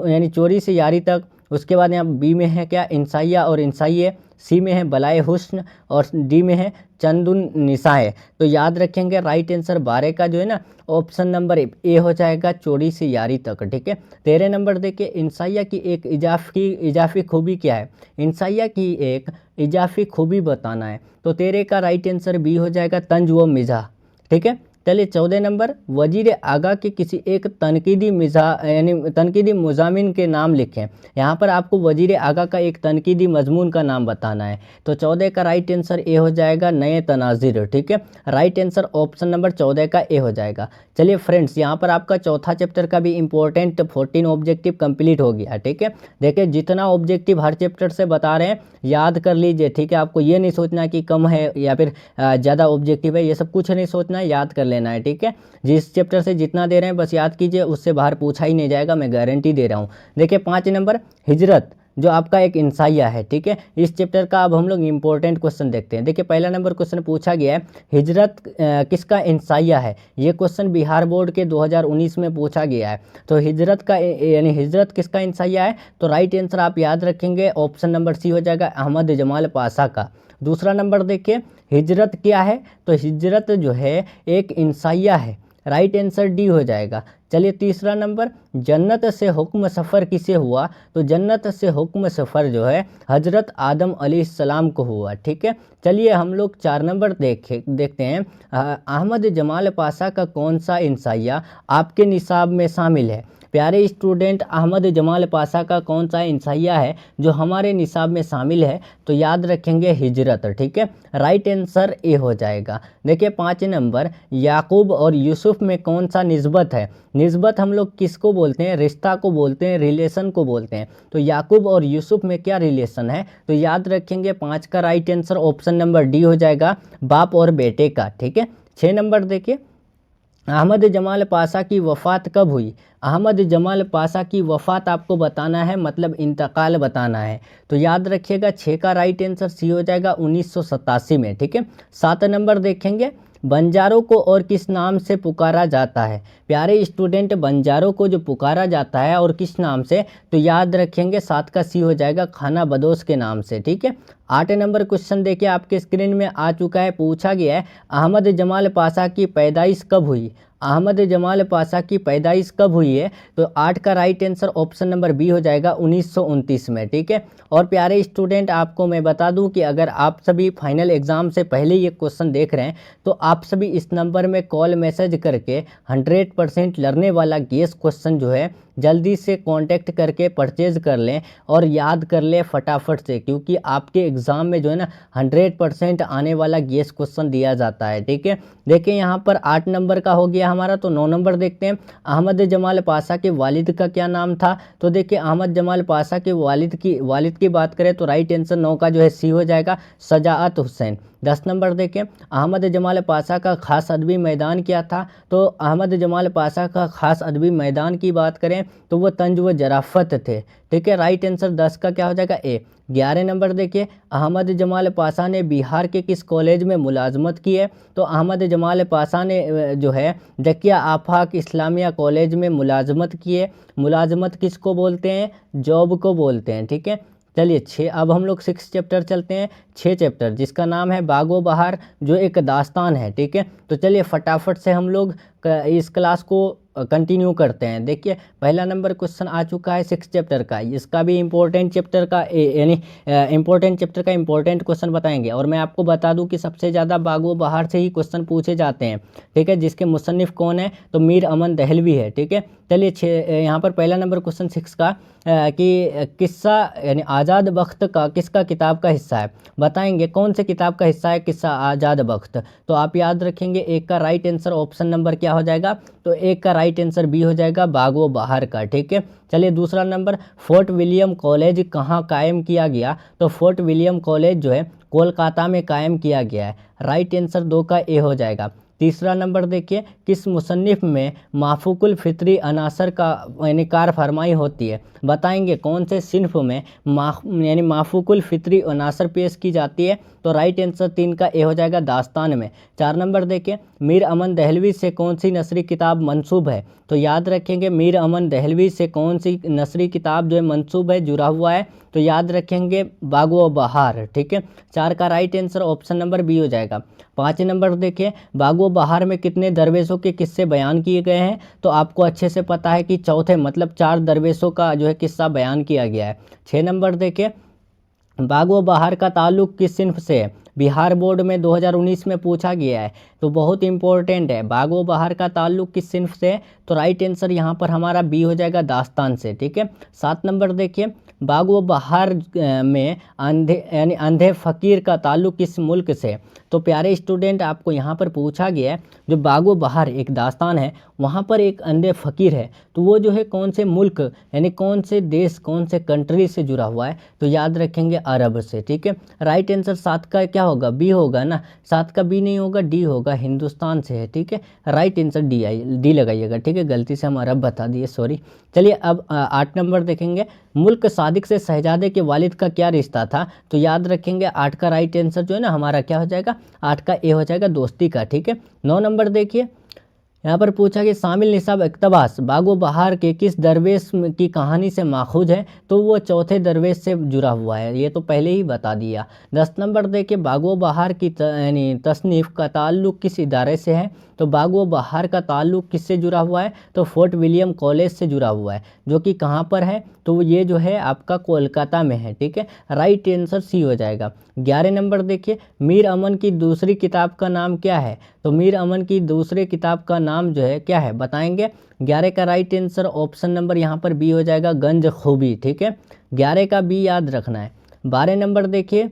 यानी चोरी से यारी तक। उसके बाद यहाँ बी में है क्या? इंसाइया और इंसाइये, सी में है बलाए हुस्न और डी में है चंदुन निसाए। तो याद रखेंगे राइट आंसर 12 का जो है ना ऑप्शन नंबर ए हो जाएगा, चोरी से यारी तक। ठीक है। 13 नंबर देखिए, इंसाइया की एक इजाफी खूबी क्या है? इंसाइया की एक इजाफी खूबी बताना है। तो 13 का राइट आंसर बी हो जाएगा, तंज व मिजाह। ठीक है। चलिए 14 नंबर, वजीर आगा के किसी एक तनकीदी मिजाह यानी तनकीदी मुजामिन के नाम लिखें। यहाँ पर आपको वजीर आगा का एक तनकीदी मजमून का नाम बताना है। तो 14 का राइट आंसर ए हो जाएगा, नए तनाजिर। ठीक है। राइट आंसर ऑप्शन नंबर 14 का ए हो जाएगा। चलिए फ्रेंड्स, यहाँ पर आपका चौथा चैप्टर का भी इंपॉर्टेंट 14 ऑब्जेक्टिव कंप्लीट हो गया। ठीक है। देखिए जितना ऑब्जेक्टिव हर चैप्टर से बता रहे हैं याद कर लीजिए। ठीक है। आपको ये नहीं सोचना कि कम है या फिर ज़्यादा ऑब्जेक्टिव है, ये सब कुछ नहीं सोचना है, याद कर लेना है। ठीक है। जिस चैप्टर से जितना दे रहे हैं बस याद कीजिए, उससे बाहर पूछा ही नहीं जाएगा, मैं गारंटी दे रहा हूँ। देखिए 5 नंबर, हिजरत जो आपका एक इंसाइया है। ठीक है। इस चैप्टर का अब हम लोग इंपॉर्टेंट क्वेश्चन देखते हैं। देखिए पहला नंबर क्वेश्चन पूछा गया है, हिजरत किसका इंसाइया है? ये क्वेश्चन बिहार बोर्ड के 2019 में पूछा गया है। तो हिजरत का यानी हिजरत किसका इंसाइया है? तो राइट आंसर आप याद रखेंगे, ऑप्शन नंबर सी हो जाएगा, अहमद जमाल पाशा का। दूसरा नंबर देखिए, हिजरत क्या है? तो हिजरत जो है एक इंसाइया है, राइट आंसर डी हो जाएगा। चलिए तीसरा नंबर, जन्नत से हुक्म सफ़र किसे हुआ? तो जन्नत से हुक्म सफ़र जो है हजरत आदम अलैहिस्सलाम को हुआ। ठीक है। चलिए हम लोग 4 नंबर देखते हैं, अहमद जमाल पाशा का कौन सा इंसाइया आपके निसाब में शामिल है? प्यारे स्टूडेंट, अहमद जमाल पाशा का कौन सा इंसाइया है जो हमारे निसाब में शामिल है? तो याद रखेंगे हिजरत। ठीक है। राइट आंसर ए हो जाएगा। देखिए 5 नंबर, याकूब और यूसुफ में कौन सा निस्बत है? निस्बत हम लोग किसको बोलते हैं? रिश्ता को बोलते हैं, रिलेशन को बोलते हैं। तो याकूब और यूसुफ में क्या रिलेशन है? तो याद रखेंगे 5 का right answer option number D हो जाएगा, बाप और बेटे का। ठीक है। 6 नंबर देखिए, अहमद जमाल पाशा की वफ़ात कब हुई? अहमद जमाल पाशा की वफ़ात आपको बताना है, मतलब इंतकाल बताना है। तो याद रखिएगा 6 का राइट आंसर सी हो जाएगा, 1987 में। ठीक है। 7 नंबर देखेंगे, बंजारों को और किस नाम से पुकारा जाता है? प्यारे स्टूडेंट, बंजारों को जो पुकारा जाता है और किस नाम से? तो याद रखेंगे 7 का सी हो जाएगा, खाना बदोश के नाम से। ठीक है। 8 नंबर क्वेश्चन देखिए आपके स्क्रीन में आ चुका है, पूछा गया है, अहमद जमाल पाशा की पैदाइश कब हुई? अहमद जमाल पाशा की पैदाइश कब हुई है? तो 8 का right answer option number B हो जाएगा, 1929 में। ठीक है। और प्यारे स्टूडेंट, आपको मैं बता दूं कि अगर आप सभी फाइनल एग्ज़ाम से पहले ये क्वेश्चन देख रहे हैं तो आप सभी इस नंबर में कॉल मैसेज करके 100% लर्ने वाला गेस क्वेश्चन जो है जल्दी से कांटेक्ट करके परचेज कर लें और याद कर लें फटाफट से, क्योंकि आपके एग्ज़ाम में जो है ना 100% आने वाला गेस क्वेश्चन दिया जाता है। ठीक है। देखिए यहाँ पर 8 नंबर का हो गया हमारा। तो 9 नंबर देखते हैं, अहमद जमाल पाशा के वालिद का क्या नाम था? तो देखिए अहमद जमाल पाशा के वालिद की बात करें तो राइट आंसर 9 का जो है सी हो जाएगा, सजाअत हुसैन। 10 नंबर देखें, अहमद जमाल पाशा का ख़ास अदबी मैदान क्या था? तो अहमद जमाल पाशा का ख़ास अदबी मैदान की बात करें तो वो तंज व जराफत थे। ठीक है। राइट आंसर 10 का क्या हो जाएगा, ए। 11 नंबर देखिए, अहमद जमाल पाशा ने बिहार के किस कॉलेज में मुलाजमत की है? तो अहमद जमाल पाशा ने जो है जकिया आफाक इस्लामिया कॉलेज में मुलाजमत की है। मुलाजमत किसको बोलते हैं? जॉब को बोलते हैं। ठीक है। चलिए 6, अब हम लोग 6 चैप्टर चलते हैं। 6 चैप्टर जिसका नाम है बागो बहार, जो एक दास्तान है। ठीक है। तो चलिए फटाफट से हम लोग इस क्लास को कंटिन्यू करते हैं। देखिए पहला नंबर क्वेश्चन आ चुका है 6 चैप्टर का, इसका भी इंपॉर्टेंट चैप्टर का यानी इंपॉर्टेंट चैप्टर का इंपॉर्टेंट क्वेश्चन बताएंगे। और मैं आपको बता दूं कि सबसे ज़्यादा बागो बहार से ही क्वेश्चन पूछे जाते हैं। ठीक है। जिसके मुसन्निफ कौन है? तो मीर अमन दहलवी है। ठीक है। चलिए यहाँ पर पहला नंबर क्वेश्चन 6 का कि किस्सा यानी आज़ाद बख्त का किसका किताब का हिस्सा है? बताएंगे कौन से किताब का हिस्सा है किस्सा आज़ाद बख्त? तो आप याद रखेंगे 1 का राइट आंसर ऑप्शन नंबर क्या हो जाएगा? तो 1 का राइट आंसर बी हो जाएगा, बागो बहार का। ठीक है। चलिए दूसरा नंबर, फोर्ट विलियम कॉलेज कहाँ कायम किया गया? तो फोर्ट विलियम कॉलेज जो है कोलकाता में कायम किया गया है। राइट आंसर 2 का ए हो जाएगा। तीसरा नंबर देखिए, किस मुसन्निफ में माफूकुल फित्री अनासर का यानी कार फरमाई होती है, बताएंगे कौन से सिन्फ में यानी माफूकुल फित्री अनासर पेश की जाती है। तो राइट आंसर 3 का ए हो जाएगा, दास्तान में। 4 नंबर देखिए, मीर अमन दहलवी से कौन सी नसरी किताब मंसूब है, तो याद रखेंगे मीर अमन दहलवी से कौन सी नसरी किताब जो है मंसूब है, जुड़ा हुआ है, तो याद रखेंगे बागो बहार। ठीक है, 4 का right answer option number B हो जाएगा। 5 नंबर देखिए, बागो बहार में कितने दरवेशों के किस्से बयान किए गए हैं, तो आपको अच्छे से पता है कि चौथे मतलब 4 दरवेशों का जो है किस्सा बयान किया गया है। 6 नंबर देखिए, बागो बहार का ताल्लुक किस सिन्फ से है, बिहार बोर्ड में 2019 में पूछा गया है, तो बहुत इंपॉर्टेंट है। बागो बहार का ताल्लुक किस सिन्फ से है, तो राइट आंसर यहाँ पर हमारा बी हो जाएगा, दास्तान से। ठीक है, 7 नंबर देखिए, बागो बहार में अंधे यानी अंधे फ़कीर का ताल्लुक किस मुल्क से, तो प्यारे स्टूडेंट आपको यहाँ पर पूछा गया है, जो बागो बहार एक दास्तान है, वहाँ पर एक अंधे फ़कीर है, तो वो जो है कौन से मुल्क यानी कौन से देश कौन से कंट्री से जुड़ा हुआ है, तो याद रखेंगे अरब से। ठीक है, राइट आंसर 7 का क्या होगा, बी होगा ना, 7 का बी नहीं होगा, डी होगा, हिंदुस्तान से है। ठीक है, राइट आंसर डी लगाइएगा। ठीक है, गलती से हम अरब बता दिए, सॉरी। चलिए अब 8 नंबर देखेंगे, मुल्क सादिक से शहजादे के वालिद का क्या रिश्ता था, तो याद रखेंगे 8 का राइट आंसर जो है ना हमारा क्या हो जाएगा, 8 का ए हो जाएगा, दोस्ती का। ठीक है, 9 नंबर देखिए, यहाँ पर पूछा कि शामिल निसाब इक़्तबास बागो बहार के किस दरवेश की कहानी से माखूज है, तो वो चौथे दरवेश से जुड़ा हुआ है, ये तो पहले ही बता दिया। 10 नंबर देखिए, बागो बहार की यानी तसनीफ़ का ताल्लुक़ किस इदारे से है, तो बागो बहार का ताल्लुक़ किससे जुड़ा हुआ है, तो फोर्ट विलियम कॉलेज से जुड़ा हुआ है, जो कि कहाँ पर है, तो ये जो है आपका कोलकाता में है। ठीक है, राइट आंसर सी हो जाएगा। 11 नंबर देखिए, मीर अमन की दूसरी किताब का नाम क्या है, तो मीर अमन की दूसरी किताब का नाम जो है क्या है, बताएंगे। 11 का राइट आंसर ऑप्शन नंबर यहाँ पर बी हो जाएगा, गंज खूबी। ठीक है, 11 का बी याद रखना है। 12 नंबर देखिए,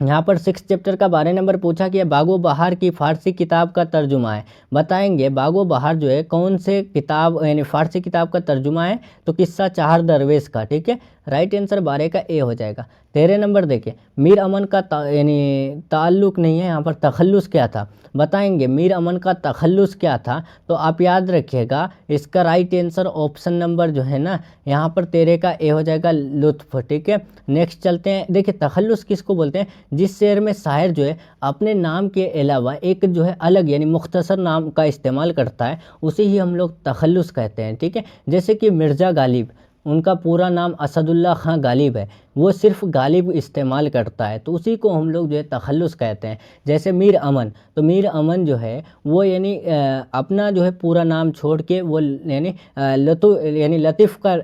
यहाँ पर 6 चैप्टर का 12 नंबर पूछा कि बागो बहार की फ़ारसी किताब का तर्जुमा है, बताएंगे बागो बहार जो है कौन से किताब यानी फ़ारसी किताब का तर्जुमा है, तो किस्सा चार दरवेश का। ठीक है, राइट आंसर 12 का ए हो जाएगा। 13 नंबर देखिए, मीर अमन का यानी ताल्लुक़ नहीं है, यहाँ पर तखल्लुस क्या था, बताएंगे मीर अमन का तखल्लुस क्या था, तो आप याद रखिएगा इसका राइट आंसर ऑप्शन नंबर जो है ना यहाँ पर 13 का ए हो जाएगा, लुत्फ़। ठीक है, नेक्स्ट चलते हैं। देखिए तखल्लुस किसको बोलते हैं, जिस शेर में शायर जो है अपने नाम के अलावा एक जो है अलग यानी मुख्तसर नाम का इस्तेमाल करता है, उसे ही हम लोग तखल्लुस कहते हैं। ठीक है, जैसे कि मिर्ज़ा गालिब, उनका पूरा नाम असदुल्ला खां गालिब है, वो सिर्फ गालिब इस्तेमाल करता है, तो उसी को हम लोग जो है तखल्लुस कहते हैं। जैसे मीर अमन, तो मीर अमन जो है वो यानी अपना जो है पूरा नाम छोड़ के वो यानी लतीफ़ का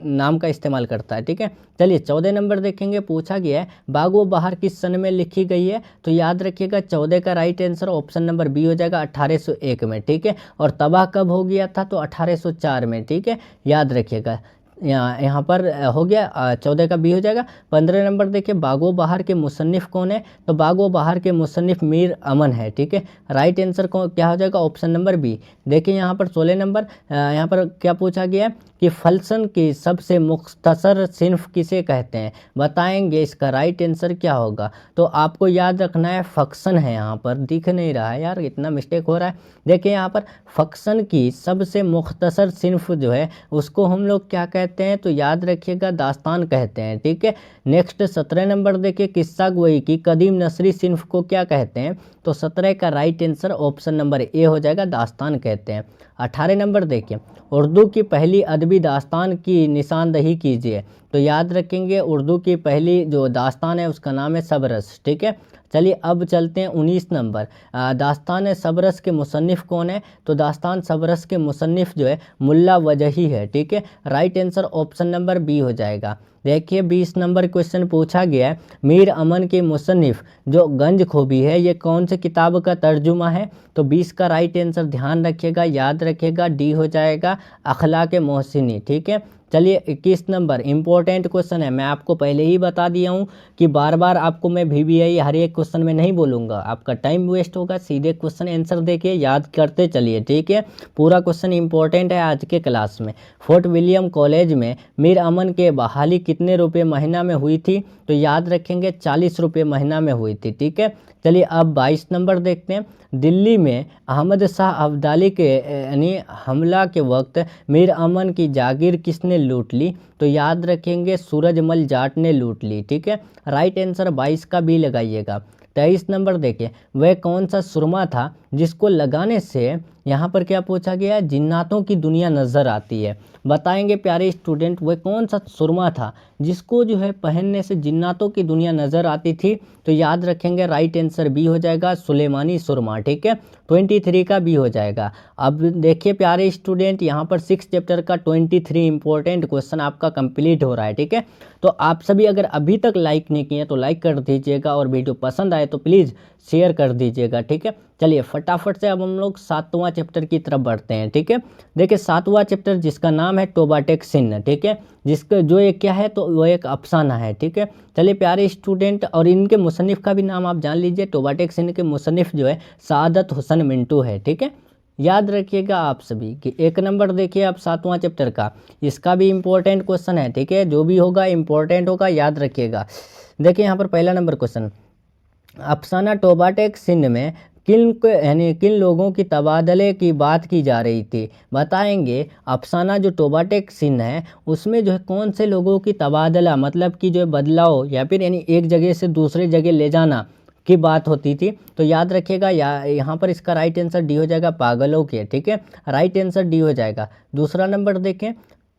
नाम का इस्तेमाल करता है। ठीक है, चलिए 14 नंबर देखेंगे, पूछा गया है बागो बहार किस सन में लिखी गई है, तो याद रखिएगा 14 का right answer option number B हो जाएगा, 1801 में। ठीक है, और तबाह कब हो गया था, तो 1804 में। ठीक है, याद रखिएगा, यहाँ पर हो गया 14 का बी हो जाएगा। 15 नंबर देखिए, बागो बहार के मुसन्निफ़ कौन है, तो बागो बहार के मुसन्निफ़ मीर अमन है। ठीक है, राइट आंसर कौन क्या हो जाएगा, ऑप्शन नंबर बी। देखिए यहाँ पर 16 नंबर यहाँ पर क्या पूछा गया है कि फलसन की सबसे मुख्तसर सिन्फ किसे कहते हैं, बताएंगे इसका राइट आंसर क्या होगा, तो आपको याद रखना है फक्सन है, यहाँ पर दिख नहीं रहा है यार, इतना मिस्टेक हो रहा है। देखिए यहाँ पर फक्सन की सबसे मुख्तसर सिन्फ जो है उसको हम लोग क्या कहते हैं, तो याद रखिएगा दास्तान कहते हैं। ठीक है, नेक्स्ट 17 नंबर देखिए, किस्सा गोई की कदीम नसरी सिन्फ को क्या कहते हैं, तो 17 का right answer option number A हो जाएगा, दास्तान कहते हैं। 18 नंबर देखिए, उर्दू की पहली अदबी दास्तान की निशानदही कीजिए, तो याद रखेंगे उर्दू की पहली जो दास्तान है उसका नाम है सबरस। ठीक है, चलिए अब चलते हैं 19 नंबर, दास्तान सबरस के मुसन्निफ़ कौन है, तो दास्तान सबरस के मुसन्निफ़ जो है मुल्ला वजही है। ठीक है, right answer option number B हो जाएगा। देखिए 20 नंबर क्वेश्चन पूछा गया है, मीर अमन के मुसन्निफ़ जो गंज खूबी है ये कौन से किताब का तर्जुमा है, तो 20 का राइट आंसर ध्यान रखिएगा, याद रखिएगा, डी हो जाएगा, अखलाक मोहसिनी। ठीक है, चलिए 21 नंबर इंपॉर्टेंट क्वेश्चन है, मैं आपको पहले ही बता दिया हूँ कि बार बार आपको मैं VBI हर एक क्वेश्चन में नहीं बोलूँगा, आपका टाइम वेस्ट होगा। सीधे क्वेश्चन आंसर देखिए, याद करते चलिए, ठीक है। पूरा क्वेश्चन इंपॉर्टेंट है आज के क्लास में। फोर्ट विलियम कॉलेज में मीर अमन के बहाली कितने रुपये महीना में हुई थी? तो याद रखेंगे 40 रुपये महीना में हुई थी, ठीक है। चलिए अब 22 नंबर देखते हैं। दिल्ली में अहमद शाह अब्दाली के यानी हमला के वक्त मीर अमन की जागीर किसने लूट ली? तो याद रखेंगे सूरजमल जाट ने लूट ली, ठीक है। राइट आंसर 22 का भी लगाइएगा। 23 नंबर देखिए, वह कौन सा सुरमा था जिसको लगाने से यहाँ पर क्या पूछा गया है, जिन्नातों की दुनिया नजर आती है। बताएंगे प्यारे स्टूडेंट, वह कौन सा सुरमा था जिसको जो है पहनने से जिन्नातों की दुनिया नजर आती थी? तो याद रखेंगे राइट आंसर बी हो जाएगा, सुलेमानी सुरमा, ठीक है। 23 का बी हो जाएगा। अब देखिए प्यारे स्टूडेंट, यहाँ पर 6 चैप्टर का 23 इंपॉर्टेंट क्वेश्चन आपका कंप्लीट हो रहा है, ठीक है। तो आप सभी अगर अभी तक लाइक नहीं किए तो लाइक कर दीजिएगा, और वीडियो पसंद आए तो प्लीज़ शेयर कर दीजिएगा, ठीक है। चलिए फटाफट से अब हम लोग 7वां चैप्टर की तरफ बढ़ते हैं, ठीक है। देखिए 7वां चैप्टर जिसका नाम है टोबाटेक सिन, ठीक है, जिसका जो एक क्या है, तो वो एक अफसाना है, ठीक है। चलिए प्यारे स्टूडेंट, और इनके मुसन्निफ़ का भी नाम आप जान लीजिए। टोबाटेक सिन के मुसन्निफ़ जो है सादत हुसैन मिंटू है, ठीक है। याद रखिएगा आप सभी कि 1 नंबर देखिए आप 7वां चैप्टर का, इसका भी इम्पोर्टेंट क्वेश्चन है, ठीक है। जो भी होगा इम्पोर्टेंट होगा, याद रखिएगा। देखिए यहाँ पर पहला नंबर क्वेश्चन, अफसाना टोबाटेक सिंध में किन लोगों की तबादले की बात की जा रही थी? बताएंगे अफसाना जो टोबाटेक सिंध है उसमें जो है कौन से लोगों की तबादला, मतलब कि जो है बदलाव या फिर यानी एक जगह से दूसरे जगह ले जाना की बात होती थी। तो याद रखिएगा यहाँ पर इसका राइट आंसर डी हो जाएगा, पागलों के, ठीक है। राइट आंसर डी हो जाएगा। दूसरा नंबर देखें,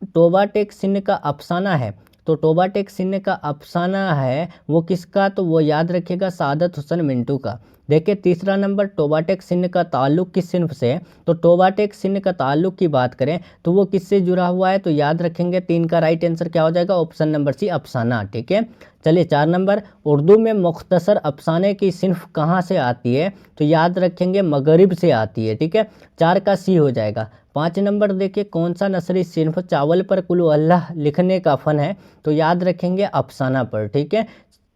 टोबाटेक सिंध का अफसाना है, तो टोबाटेक सिंध का अफसाना है वो किसका? तो वो याद रखिएगा सादत हुसैन मिंटू का। देखिए तीसरा नंबर, टोबाटेक सिंध का ताल्लुक किस सिंफ से है? तो टोबाटेक सिंध का ताल्लुक की बात करें तो वो किससे जुड़ा हुआ है? तो याद रखेंगे 3 का राइट आंसर क्या हो जाएगा? ऑप्शन नंबर सी, अफसाना, ठीक है। चलिए 4 नंबर, उर्दू में मुख्तसर अफसाने की सिंफ कहाँ से आती है? तो याद रखेंगे मगरिब से आती है, ठीक है। 4 का सी हो जाएगा। 5 नंबर देखिए, कौन सा नसरी सिंफ चावल पर कुल अल्लाह लिखने का फ़न है? तो याद रखेंगे अफसाना पर, ठीक है।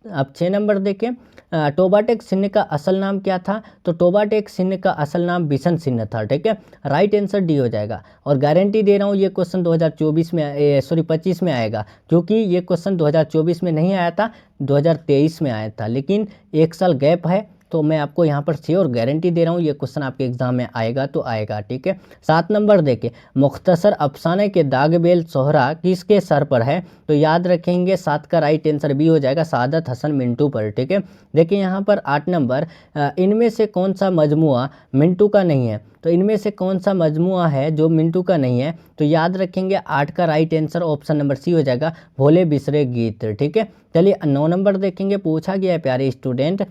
अब 6 नंबर देखें, टोबाटेक सिंध का असल नाम क्या था? तो टोबाटेक सिंध का असल नाम बिशन सिंह था, ठीक है। राइट आंसर डी हो जाएगा। और गारंटी दे रहा हूँ ये क्वेश्चन 2024 में 25 में आएगा, क्योंकि ये क्वेश्चन 2024 में नहीं आया था, 2023 में आया था, लेकिन 1 साल गैप है, तो मैं आपको यहाँ पर श्योर गारंटी दे रहा हूँ ये क्वेश्चन आपके एग्जाम में आएगा तो आएगा, ठीक है। 7 नंबर देखिए, मुख्तसर अफसाने के दागबेल सोहरा किसके सर पर है? तो याद रखेंगे 7 का राइट आंसर बी हो जाएगा, सादत हसन मिंटू पर, ठीक है। देखिए यहाँ पर 8 नंबर, इनमें से कौन सा मजमुआ मिंटू का नहीं है? तो इनमें से कौन सा मजमुआ है जो मिंटू का नहीं है? तो याद रखेंगे 8 का right answer option number C हो जाएगा, भोले बिसरे गीत, ठीक है। चलिए 9 नंबर देखेंगे, पूछा गया है प्यारे स्टूडेंट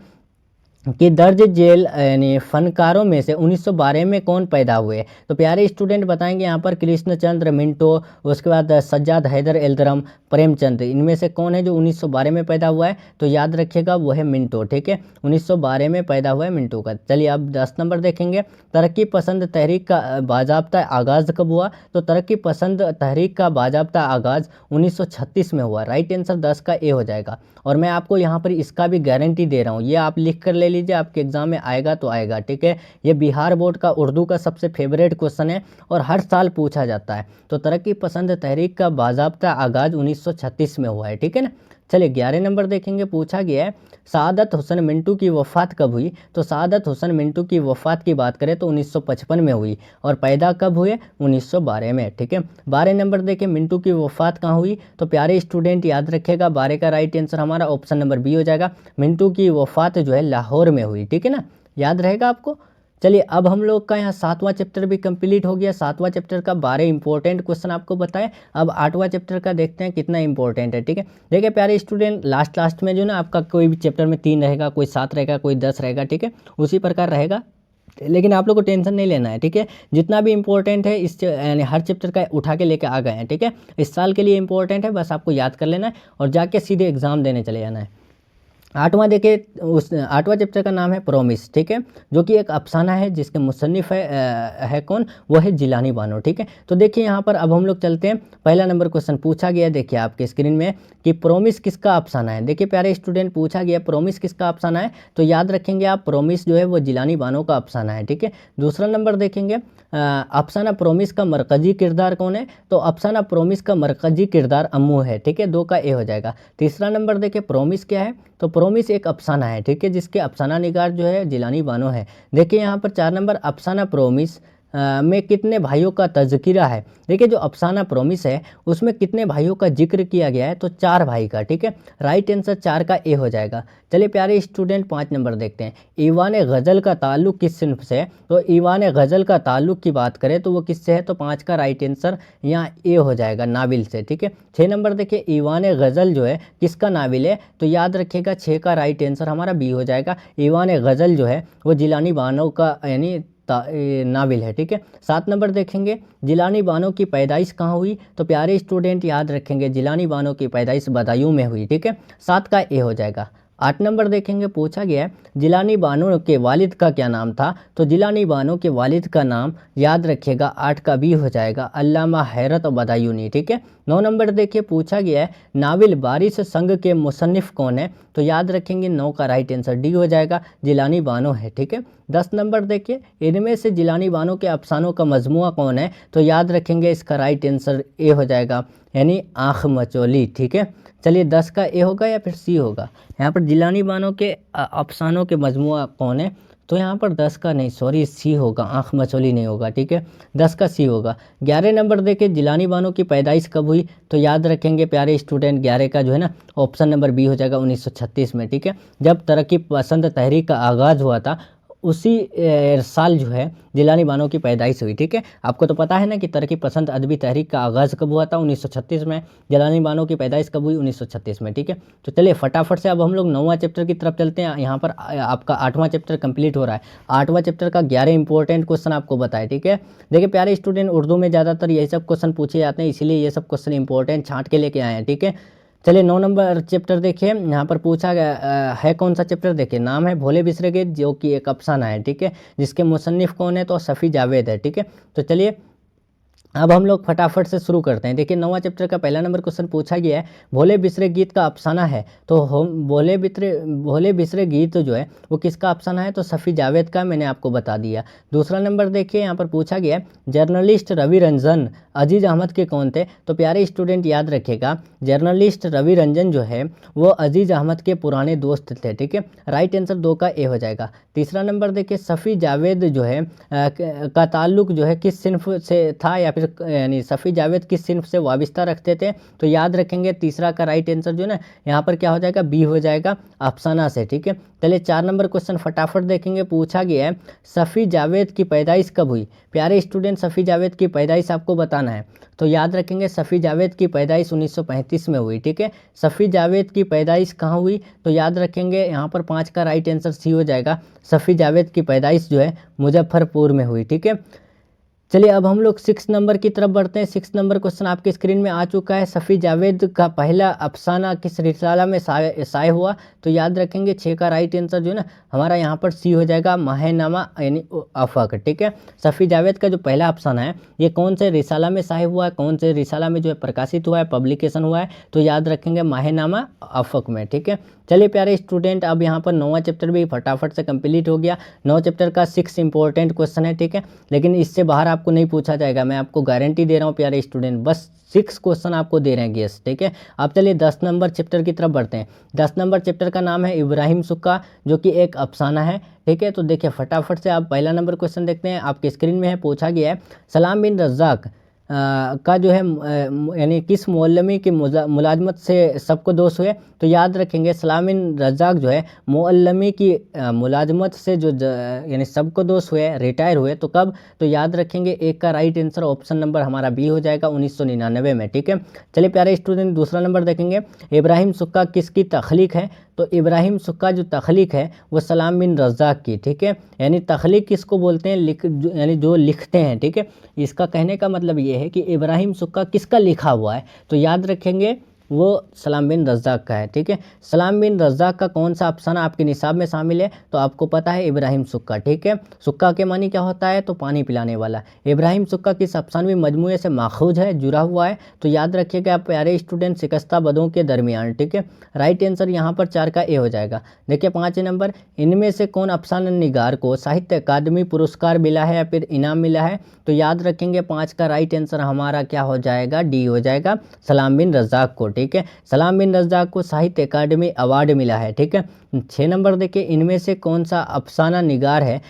कि दर्ज जेल यानी फनकारों में से 1912 में कौन पैदा हुए? तो प्यारे स्टूडेंट बताएंगे यहाँ पर कृष्णचंद्र मिंटो, उसके बाद सज्जाद हैदर एल्दरम, प्रेमचंद, इनमें से कौन है जो 1912 में पैदा हुआ है? तो याद रखिएगा वो है मिंटो, ठीक है। 1912 में पैदा हुआ है मिंटो का। चलिए अब 10 नंबर देखेंगे, तरक्की पसंद तहरीक का बाजाबता आगाज़ कब हुआ? तो तरक्की पसंद तहरीक का बाजाबता आगाज़ 1936 में हुआ। राइट आंसर 10 का ए हो जाएगा। और मैं आपको यहाँ पर इसका भी गारंटी दे रहा हूँ, ये आप लिख कर ले लीजिए, आपके एग्जाम में आएगा तो आएगा, ठीक है। ये बिहार बोर्ड का उर्दू का सबसे फेवरेट क्वेश्चन है और हर साल पूछा जाता है। तो तरक्की पसंद तहरीक का बाज़ाब्ता आगाज़ 1936 में हुआ है, ठीक है ना। चलिए 11 नंबर देखेंगे, पूछा गया है सादत हुसैन मिंटू की वफ़ात कब हुई? तो सादत हुसैन मिंटू की वफ़ात की बात करें तो 1955 में हुई, और पैदा कब हुए? 1912 में, ठीक है। 12 नंबर देखें, मिंटू की वफ़ात कहाँ हुई? तो प्यारे स्टूडेंट याद रखिएगा 12 का राइट आंसर हमारा ऑप्शन नंबर बी हो जाएगा, मिंटू की वफ़ात जो है लाहौर में हुई, ठीक है ना, याद रहेगा आपको। चलिए अब हम लोग का यहाँ 7वां चैप्टर भी कंप्लीट हो गया। 7वां चैप्टर का 12 इंपॉर्टेंट क्वेश्चन आपको बताएं। अब 8वां चैप्टर का देखते हैं कितना इंपॉर्टेंट है, ठीक है। देखिए प्यारे स्टूडेंट, लास्ट में जो ना आपका कोई भी चैप्टर में 3 रहेगा, कोई 7 रहेगा, कोई 10 रहेगा, ठीक है, उसी प्रकार रहेगा, लेकिन आप लोग को टेंशन नहीं लेना है, ठीक है। जितना भी इंपॉर्टेंट है इस यानी हर चैप्टर का उठा के लेके आ गए हैं, ठीक है। इस साल के लिए इंपॉर्टेंट है, बस आपको याद कर लेना है और जाके सीधे एग्जाम देने चले जाना है। आठवां देखिए, उस आठवां चैप्टर का नाम है प्रोमिस, ठीक है, जो कि एक अफसाना है जिसके मुसन्निफ है कौन, वो है जिलानी बानो, ठीक है। तो देखिए यहाँ पर अब हम लोग चलते हैं, पहला नंबर क्वेश्चन पूछा गया है, देखिए आपके स्क्रीन में कि प्रोमिस किसका अफसाना है। देखिए प्यारे स्टूडेंट, पूछा गया प्रोमिस किसका अफसाना है, तो याद रखेंगे आप, प्रोमिस जो है वो जिलानी बानो का अफसाना है, ठीक है। दूसरा नंबर देखेंगे, अफसाना प्रोमिस का मरकजी किरदार कौन है, तो अफसाना प्रोमिस का मरकजी किरदार अम्मू है, ठीक है, 2 का ए हो जाएगा। तीसरा नंबर देखिए, प्रोमिस क्या है, तो प्रोमिस एक अफसाना है, ठीक है, जिसके अफसाना निगार जो है जिलानी बानो है। देखिए यहाँ पर 4 नंबर, अफसाना प्रोमिस में कितने भाइयों का तज़किरा है। देखिए जो अफसाना प्रोमिस है उसमें कितने भाइयों का जिक्र किया गया है, तो 4 भाई का, ठीक है। राइट आंसर 4 का ए हो जाएगा। चलिए प्यारे स्टूडेंट 5 नंबर देखते हैं, ईवान गज़ल का ताल्लुक़ किस सिन्फ से है, तो ईवान गज़ल का ताल्लुक़ की बात करें तो वो किससे है, तो 5 का राइट आंसर यहाँ ए हो जाएगा, नाविल से, ठीक है। 6 नंबर देखिए, ईवान गज़ल जो है किसका नाविल है, तो याद रखिएगा 6 का राइट आंसर हमारा बी हो जाएगा। ईवान गज़ल जो है वो जिलानी बानो का यानी नाविल है, ठीक है। 7 नंबर देखेंगे, जिलानी बानो की पैदाइश कहाँ हुई, तो प्यारे स्टूडेंट याद रखेंगे जिलानी बानो की पैदाइश बदायूं में हुई, ठीक है, 7 का ए हो जाएगा। 8 नंबर देखेंगे, पूछा गया है जिलानी बानो के वालिद का क्या नाम था, तो जिलानी बानो के वालिद का नाम याद रखिएगा 8 का बी हो जाएगा, अल्लामा हैरत बदायूनी, ठीक है। 9 नंबर देखिए, पूछा गया है नाविल बारिश संग के मुसन्निफ कौन है, तो याद रखेंगे 9 का राइट आंसर डी हो जाएगा, जिलानी बानो है, ठीक है। 10 नंबर देखिए, इनमें से जिलानी बानो के अफसानों का मजमुआ कौन है, तो याद रखेंगे इसका राइट आंसर ए हो जाएगा, यानी आँख मचोली, ठीक है। चलिए 10 का ए होगा या फिर सी होगा, यहाँ पर जिलानी बानो के अफसानों के मजमुआ कौन है, तो यहाँ पर 10 का नहीं, सॉरी, सी होगा, आँख मचोली नहीं होगा, ठीक है, 10 का सी होगा। 11 नंबर देखिए, जिलानी बानो की पैदाइश कब हुई, तो याद रखेंगे प्यारे स्टूडेंट 11 का जो है ना ऑप्शन नंबर बी हो जाएगा, 1936 में, ठीक है, जब तरक्की पसंद तहरीक का आगाज़ हुआ था, उसी साल जो है जिलानी बानो की पैदाइश हुई, ठीक है। आपको तो पता है ना कि तरक्की पसंद अदबी तहरीक का आगाज़ कब हुआ था, 1936 में, जिलानी बानो की पैदाइश कब हुई, 1936 में, ठीक है। तो चलिए फटाफट से अब हम लोग 9वां चैप्टर की तरफ चलते हैं। यहाँ पर आपका 8वां चैप्टर कंप्लीट हो रहा है। 8वां चैप्टर का 11 इंपॉर्टेंट क्वेश्चन आपको बताए, ठीक है। देखिए प्यारे स्टूडेंट, उर्दू में ज़्यादातर यही सब क्वेश्चन पूछे जाते हैं, इसीलिए ये सब क्वेश्चन इंपॉर्टेंट छाँट के लेके आए हैं, ठीक है। चलिए 9 नंबर चैप्टर देखिए, यहाँ पर पूछा गया है कौन सा चैप्टर, देखिए नाम है भोले बिसरे गीत, जो कि एक अफसाना है, ठीक है, जिसके मुसन्निफ कौन है, तो सफ़ी जावेद है, ठीक है। तो चलिए अब हम लोग फटाफट से शुरू करते हैं। देखिए 9वां चैप्टर का पहला नंबर क्वेश्चन पूछा गया है, भोले बिसरे गीत का अफसाना है, तो हम भोले बिसरे गीत जो है वो किसका अफसाना है, तो सफ़ी जावेद का, मैंने आपको बता दिया। दूसरा नंबर देखिए, यहाँ पर पूछा गया है जर्नलिस्ट रवि रंजन अजीज़ अहमद के कौन थे, तो प्यारे स्टूडेंट याद रखिएगा जर्नलिस्ट रवि रंजन जो है वो अजीज़ अहमद के पुराने दोस्त थे, ठीक है, राइट आंसर 2 का ए हो जाएगा। तीसरा नंबर देखिए, सफ़ी जावेद जो है का ताल्लुक जो है किस सिन्फ से था, या फिर यानी सफ़ी जावेद किस सिन्फ से वाबिस्ता रखते थे, तो याद रखेंगे तीसरा का राइट आंसर जो है ना यहाँ पर क्या हो जाएगा, बी हो जाएगा, अफसाना से, ठीक है। चलिए 4 नंबर क्वेश्चन फटाफट देखेंगे। पूछा गया है सफ़ी जावेद की पैदाइश कब हुई, प्यारे स्टूडेंट सफ़ी जावेद की पैदाइश आपको बताना है, तो याद रखेंगे सफ़ी जावेद की पैदाइश 1935 में हुई, ठीक है। सफ़ी जावेद की पैदाइश कहाँ हुई, तो याद रखेंगे यहाँ पर 5 का राइट आंसर सी हो जाएगा, सफ़ी जावेद की पैदाइश जो है मुजफ्फरपुर में हुई, ठीक है। चलिए अब हम लोग 6 नंबर की तरफ बढ़ते हैं। 6 नंबर क्वेश्चन आपके स्क्रीन में आ चुका है, सफ़ी जावेद का पहला अफसाना किस रिसाला में शाये हुआ, तो याद रखेंगे 6 का राइट आंसर जो है ना हमारा यहाँ पर सी हो जाएगा, माहनामा यानी आफाक, ठीक है। सफ़ी जावेद का जो पहला अफसाना है ये कौन से रिसाला में शाये हुआ है, कौन से रिसाला में जो है प्रकाशित हुआ है, पब्लिकेशन हुआ है, तो याद रखेंगे माहनामा आफक में, ठीक है। चलिए प्यारे स्टूडेंट, अब यहाँ पर 9वां चैप्टर भी फटाफट से कंप्लीट हो गया। 9 चैप्टर का 6 इंपॉर्टेंट क्वेश्चन है, ठीक है, लेकिन इससे बाहर आपको नहीं पूछा जाएगा, मैं आपको गारंटी दे रहा हूँ प्यारे स्टूडेंट, बस 6 क्वेश्चन आपको दे रहे हैं गेस, ठीक है। अब चलिए 10 नंबर चैप्टर की तरफ बढ़ते हैं। 10 नंबर चैप्टर का नाम है इब्राहिम सुक्का, जो कि एक अफसाना है, ठीक है। तो देखिए फटाफट से आप पहला नंबर क्वेश्चन देखते हैं, आपके स्क्रीन में है। पूछा गया है सलाम बिन रज़ाक का जो है यानी किस मुअल्लमी की मुलाजमत से सबको दोष हुए, तो याद रखेंगे सलाम बिन रज़ाक जो है मुअल्लमी की मुलाजमत से जो यानी सबको दोष हुए, रिटायर हुए, तो कब, तो याद रखेंगे 1 का राइट आंसर ऑप्शन नंबर हमारा बी हो जाएगा, 1999 में, ठीक है। चलिए प्यारे स्टूडेंट दूसरा नंबर देखेंगे, इब्राहिम सुक्का किसकी तख्लीक है, तो इब्राहिम सुक्का जो तख्लीक है वो सलाम बिन रज़ाक की, ठीक है। यानी तख्लीक किसको बोलते हैं, यानी जो लिखते हैं, ठीक है। इसका कहने का मतलब ये है कि इब्राहिम सुक्का किसका लिखा हुआ है, तो याद रखेंगे वो सलाम बिन रज़्ज़ाक़ का है। ठीक है, सलाम बिन रज़्ज़ाक़ का कौन सा अफसाना आपके निसाब में शामिल है? तो आपको पता है इब्राहिम सुक्का। ठीक है, सुक्का के मानी क्या होता है? तो पानी पिलाने वाला। इब्राहिम सुक्का किस अफसानवी मजमूए से माखूज है, जुड़ा हुआ है? तो याद रखिएगा प्यारे स्टूडेंट, शिकस्ता बदों के दरमियान। ठीक है, राइट आंसर यहाँ पर 4 का ए हो जाएगा। देखिए 5 नंबर, इनमें से कौन अफसाना निगार को साहित्य अकादमी पुरस्कार मिला है या फिर इनाम मिला है? तो याद रखेंगे 5 का राइट आंसर हमारा क्या हो जाएगा? डी हो जाएगा, सलाम बिन रज़्ज़ाक़ को। ठीक है, सलाम बिन रज़्ज़ाक़ को साहित्य अकादमी अवार्ड मिला है। ठीक है, 6 नंबर देखिए, इनमें से कौन सा अफसाना निगार है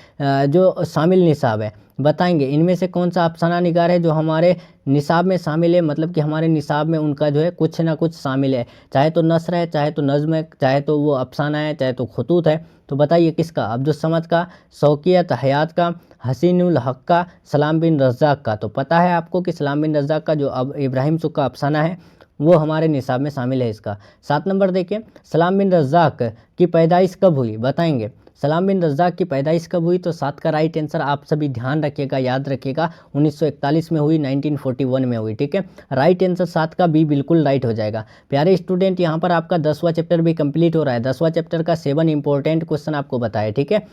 जो शामिल निसाब है? बताएंगे इनमें से कौन सा अफसाना निगार है जो हमारे निसाब में शामिल है, मतलब कि हमारे निसाब में उनका जो है कुछ ना कुछ शामिल है, चाहे तो नस्र है, चाहे तो नज़्म है, चाहे तो वो अफसाना है, चाहे तो खुतूत है। तो बताइए किसका? अब्दुस समद का, शौकियत हयात का, हसीनुल हक का, सलाम बिन रज़्ज़ाक़ का। तो पता है आपको कि सलाम बिन रज़्ज़ाक़ का जो अब इब्राहिम सुक्का अफसाना है वो हमारे निसाब में शामिल है इसका। 7 नंबर देखिए, सलाम बिन रज़्ज़ाक़ की पैदाइश कब हुई? बताएंगे सलाम बिन रज़्ज़ाक़ की पैदाइश कब हुई? तो 7 का राइट आंसर आप सभी ध्यान रखिएगा, याद रखिएगा, 1941 में हुई, 1941 में हुई। ठीक है, राइट आंसर 7 का बी बिल्कुल राइट हो जाएगा। प्यारे स्टूडेंट, यहाँ पर आपका 10वां चैप्टर भी कंप्लीट हो रहा है। 10वां चैप्टर का 7 इंपॉर्टेंट क्वेश्चन आपको बताया। ठीक है,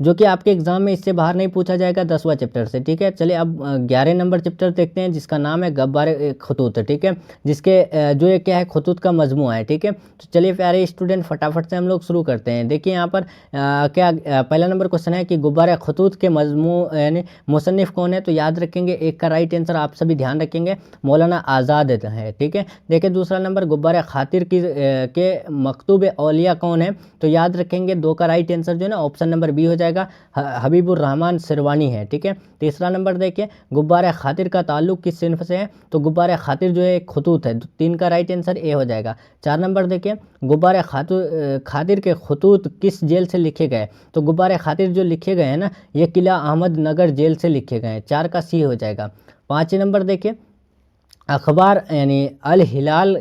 जो कि आपके एग्जाम में इससे बाहर नहीं पूछा जाएगा 10वां चैप्टर से। ठीक है, चलिए अब 11 नंबर चैप्टर देखते हैं जिसका नाम है गब्बारे खतूत। ठीक है, जिसके जो ये क्या है, खतूत का मजमूआ है। ठीक है, तो चलिए प्यारे स्टूडेंट फटाफट से हम लोग शुरू करते हैं। देखिए यहाँ पर पहला नंबर क्वेश्चन है कि गुब्बारे खतूत के मजमू यानी मुसन्निफ कौन है? तो याद रखेंगे 1 का राइट आंसर आप सभी ध्यान रखेंगे, मौलाना आज़ाद है। ठीक है, देखिए दूसरा नंबर, गुब्बारे खातिर की के मकतूब औलिया कौन है? तो याद रखेंगे 2 का राइट आंसर जो है ना ऑप्शन नंबर बी हो जाएगा, हबीबुर रहमान सिरवानी है। ठीक है, तीसरा नंबर देखिए, गुब्बारे खातिर का ताल्लुक किस सिन्फ से है? तो गुब्बारे खातिर जो है एक खतूत है। 3 का राइट आंसर ए हो जाएगा। 4 नंबर देखिए, गुब्बारे खातिर के खतूत किस जेल से लिखे गए? तो गुब्बारे खातिर जो लिखे गए हैं ना, ये किला अहमद नगर जेल से लिखे गए हैं। 4 का सी हो जाएगा। 5 नंबर देखिए, अखबार यानी अल हिलाल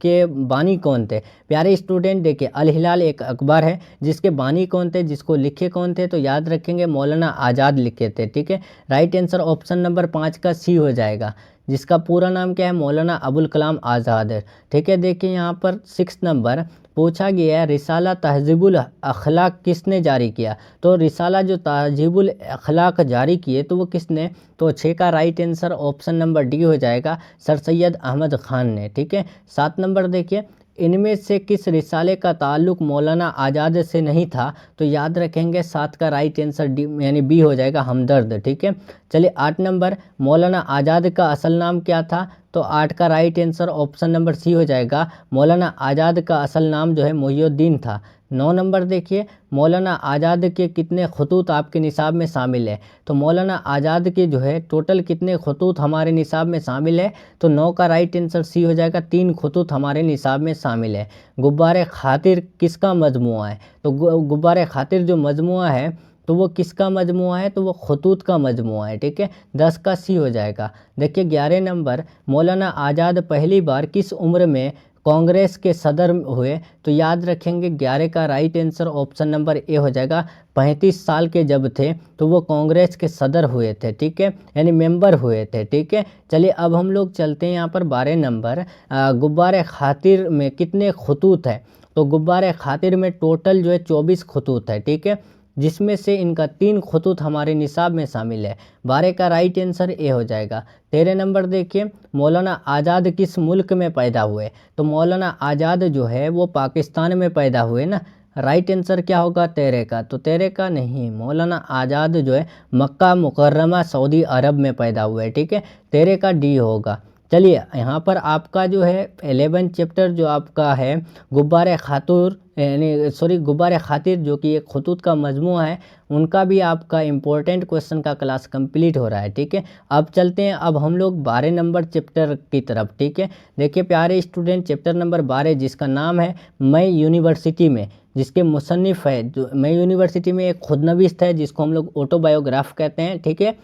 के बानी कौन थे? प्यारे स्टूडेंट देखिए, अल हिलाल एक अखबार है, जिसके बानी कौन थे, जिसको लिखे कौन थे? तो याद रखेंगे मौलाना आज़ाद लिखे थे। ठीक है, राइट आंसर ऑप्शन नंबर 5 का सी हो जाएगा, जिसका पूरा नाम क्या है? मौलाना अबुल कलाम आज़ाद है। ठीक है, देखिए यहाँ पर 6 नंबर पूछा गया है, रिसाला तहज़ीबुल अखलाक किसने जारी किया? तो रिसाला जो तहज़ीबुल अखलाक जारी किए तो वो किसने? तो 6 का right answer option number D हो जाएगा, सर सैयद अहमद ख़ान ने। ठीक है, 7 नंबर देखिए, इनमें से किस रिसाले का ताल्लुक मौलाना आज़ाद से नहीं था? तो याद रखेंगे 7 का राइट आंसर डी यानी बी हो जाएगा, हमदर्द। ठीक है, चलिए 8 नंबर, मौलाना आज़ाद का असल नाम क्या था? तो 8 का right answer option number C हो जाएगा, मौलाना आज़ाद का असल नाम जो है मोहिउद्दीन था। 9 नंबर देखिए, मौलाना आज़ाद के कितने खतूत आपके निसाब में शामिल है? तो मौलाना आज़ाद के जो है टोटल कितने खतूत हमारे निसाब में शामिल है? तो 9 का राइट आंसर सी हो जाएगा, 3 खतूत हमारे निसाब में शामिल है। गुब्बारे खातिर किसका मजमूआ है? तो गुब्बारे खातिर जो मजमूआ है तो वो किसका मजमूआ है? तो वो खतूत का मजमूआ है। ठीक है, 10 का सी हो जाएगा। देखिए 11 नंबर, मौलाना आज़ाद पहली बार किस उम्र में कांग्रेस के सदर हुए? तो याद रखेंगे 11 का right answer option number A हो जाएगा, 35 साल के जब थे तो वो कांग्रेस के सदर हुए थे। ठीक है, यानी मेंबर हुए थे। ठीक है, चलिए अब हम लोग चलते हैं यहाँ पर 12 नंबर, गुब्बारे खातिर में कितने खतूत है? तो गुब्बारे खातिर में टोटल जो है 24 खतूत है। ठीक है, जिसमें से इनका 3 खतूत हमारे निसाब में शामिल है। 12 का राइट आंसर ए हो जाएगा। 13 नंबर देखिए, मौलाना आज़ाद किस मुल्क में पैदा हुए? तो मौलाना आज़ाद जो है वो पाकिस्तान में पैदा हुए ना। राइट आंसर क्या होगा? 13 का। तो 13 का नहीं, मौलाना आज़ाद जो है मक्का मुकर्रमा सऊदी अरब में पैदा हुए। ठीक है, 13 का डी होगा। चलिए यहाँ पर आपका जो है 11 चैप्टर जो आपका है गुब्बारे खातूर यानी गुब्बारे खातिर जो कि एक खतूत का मजमूआ है, उनका भी आपका इम्पोर्टेंट क्वेश्चन का क्लास कंप्लीट हो रहा है। ठीक है, अब चलते हैं अब हम लोग 12 नंबर चैप्टर की तरफ। ठीक है, देखिए प्यारे स्टूडेंट, चैप्टर नंबर 12 जिसका नाम है मैं यूनिवर्सिटी में, जिसके मुसन्निफ़ है जो मैं यूनिवर्सिटी में एक खुदनवीस है जिसको हम लोग ऑटोबायोग्राफ कहते हैं। ठीक है,